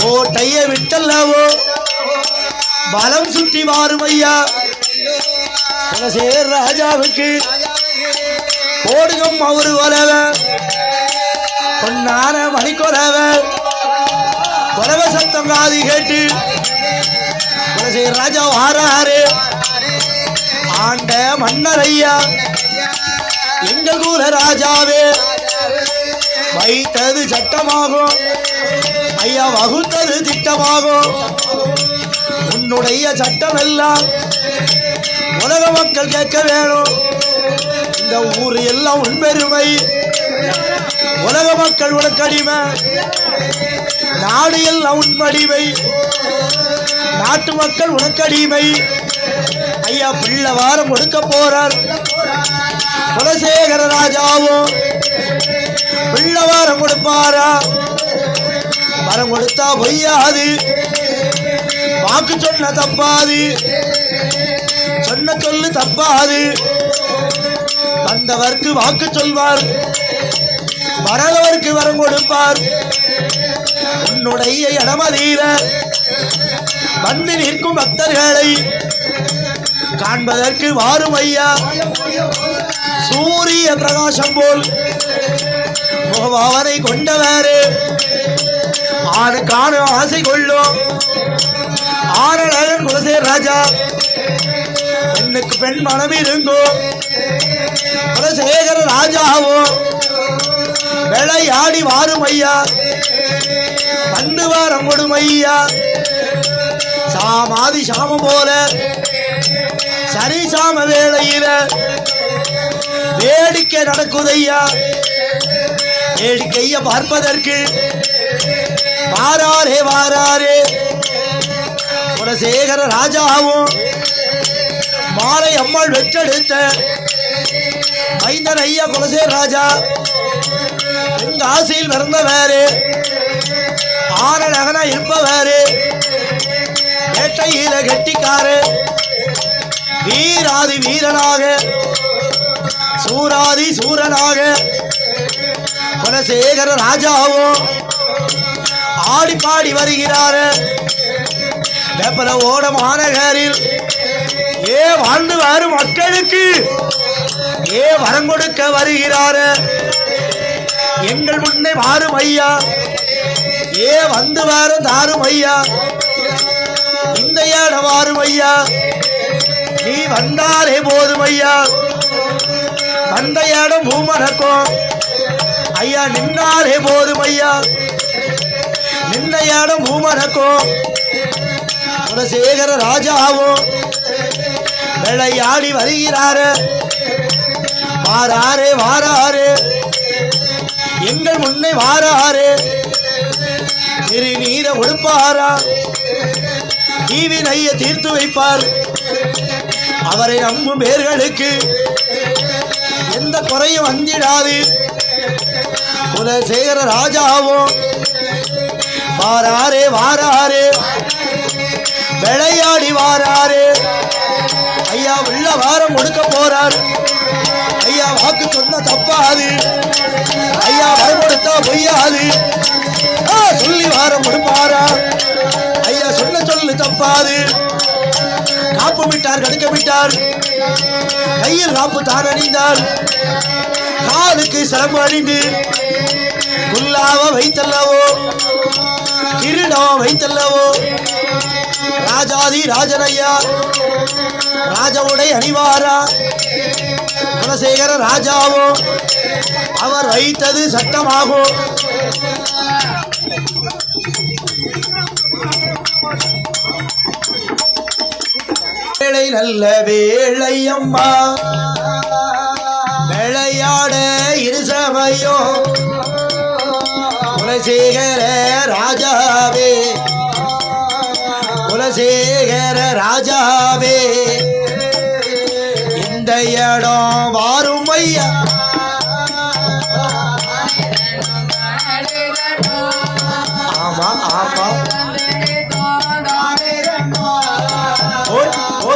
கோட்டையை விட்டல்லவோ பலம் சுற்றி மாறும் ஐயா குலசேகர ராஜாவுக்கு ஓடுகம் அவரு கொலவ பொன்னான மணி கொலவ கொலவ சத்தம் காதி கேட்டு குலசேகர ராஜா வாராரு ஆண்ட மன்னர் ஐயா எங்கள் கூற ராஜாவே வைத்தது சட்டமாகும் ஐயா வகுத்தது திட்டமாகும் உன்னுடைய சட்டம் எல்லாம் உலக மக்கள் கேட்க வேணும் இந்த ஊர் எல்லாம் உண்பெருமை உலக மக்கள் உனக்கடிமை நாடு எல்லாம் உண்மடிமை நாட்டு மக்கள் உனக்கடிமை ஐயா பிள்ளை வாரம் கொடுக்க போறார் குலசேகர ராஜாவும் பிள்ளை வாரம் கொடுப்பார் கொடுப்பாரா வரம் கொடுத்தா பொய்யாது வாக்கு சொன்ன தப்பாது சொன்ன சொல்லு தப்பாது வந்தவர்க்கு வாக்கு சொல்வார் வரவருக்கு வரம் கொடுப்பார் உன்னுடைய இடமதியில வந்து நிற்கும் பக்தர்களை காண்பதற்கு வாரும் ஐயா சூரிய பிரகாசம் போல் முகவாவரை கொண்டவாறு ஆணு காணும் ஆசை கொள்ளும் ஆனழகன் குலசேகர ராஜா பெண்ணுக்கு பெண் மனம் இருங்கும் குலசேகர ராஜாவோ விளையாடி வாரும் ஐயா வந்து வாரம் கொடும் ஐயா சாமாதி சாமம் போல சரி சாம வேளையில வேடிக்கை நடக்குதையா வேடிக்கைய பார்ப்பதற்கு வாராரே வாராரே குலசேகர ராஜாவும் மாலை அம்மாள் வெற்றெடுத்த மைந்தன் ஐயா குலசேகர ராஜா எங்க ஆசையில் பிறந்தவாரு ஆனழகனா இருப்பவாரு வேட்டையில கெட்டிக்காரு வீராதி வீரனாக சூராதி சூரனாக குலசேகர ராஜாவும் ஆடி பாடி வருகிறார் வேப்பல ஓட மாநகரில் வாழ்ந்து வரும் மக்களுக்கு வரம் கொடுக்க வருகிறார் எங்கள் முன்னே வாரும் ஐயா வந்து வரும் தாரும் ஐயா இந்த இடம் வாரும் ஐயா நீ வந்தாலே போதும் ஐயா வந்த இடம் பூமனக்கும் ஐயா நின்னாலே போதும் ஐயா நின்ன இடம் பூமனக்கும் குலசேகர ராஜாவும் விளையாடி வருகிறாரு வாராரே வாராரு எங்கள் முன்னே வாராரு திருநீர கொடுப்பாரா தீவினைய தீர்த்து வைப்பார் அவரை நம்பும் பேர்களுக்கு எந்த குறையும் வந்திடாது குலசேகர ராஜாவும் வாராரே வாராரே விளையாடி வாராரே ஐயா உள்ள வாரம் கொடுக்க போறார் ஐயா வாக்கு சொன்ன தப்பாது ஐயா வரம் கொடுத்தா பொய்யாது சொல்லி வாரம் கொடுப்பாரா ஐயா சொன்ன சொல்லு தப்பாது காப்பு விட்டார் கடுக்க விட்டார் கையில் காப்பு தான் அணிந்தார் காலுக்கு சிரமம் அணிந்து குல்லாவ வைத்தல்லவோ கிரீடம் வைத்தல்லவோ ராஜாதி ராஜனையா ராஜவுடை அணிவாரா குலசேகர ராஜாவோ அவர் வைத்தது சட்டமாகும் வேளை நல்ல வேளை அம்மா விளையாட இருசமையோ குலசேகர ராஜாவே குலசேகர ராஜாவே இந்த இடம் வாரும் ஐயா ஆமா ஆமா ஓ ஓ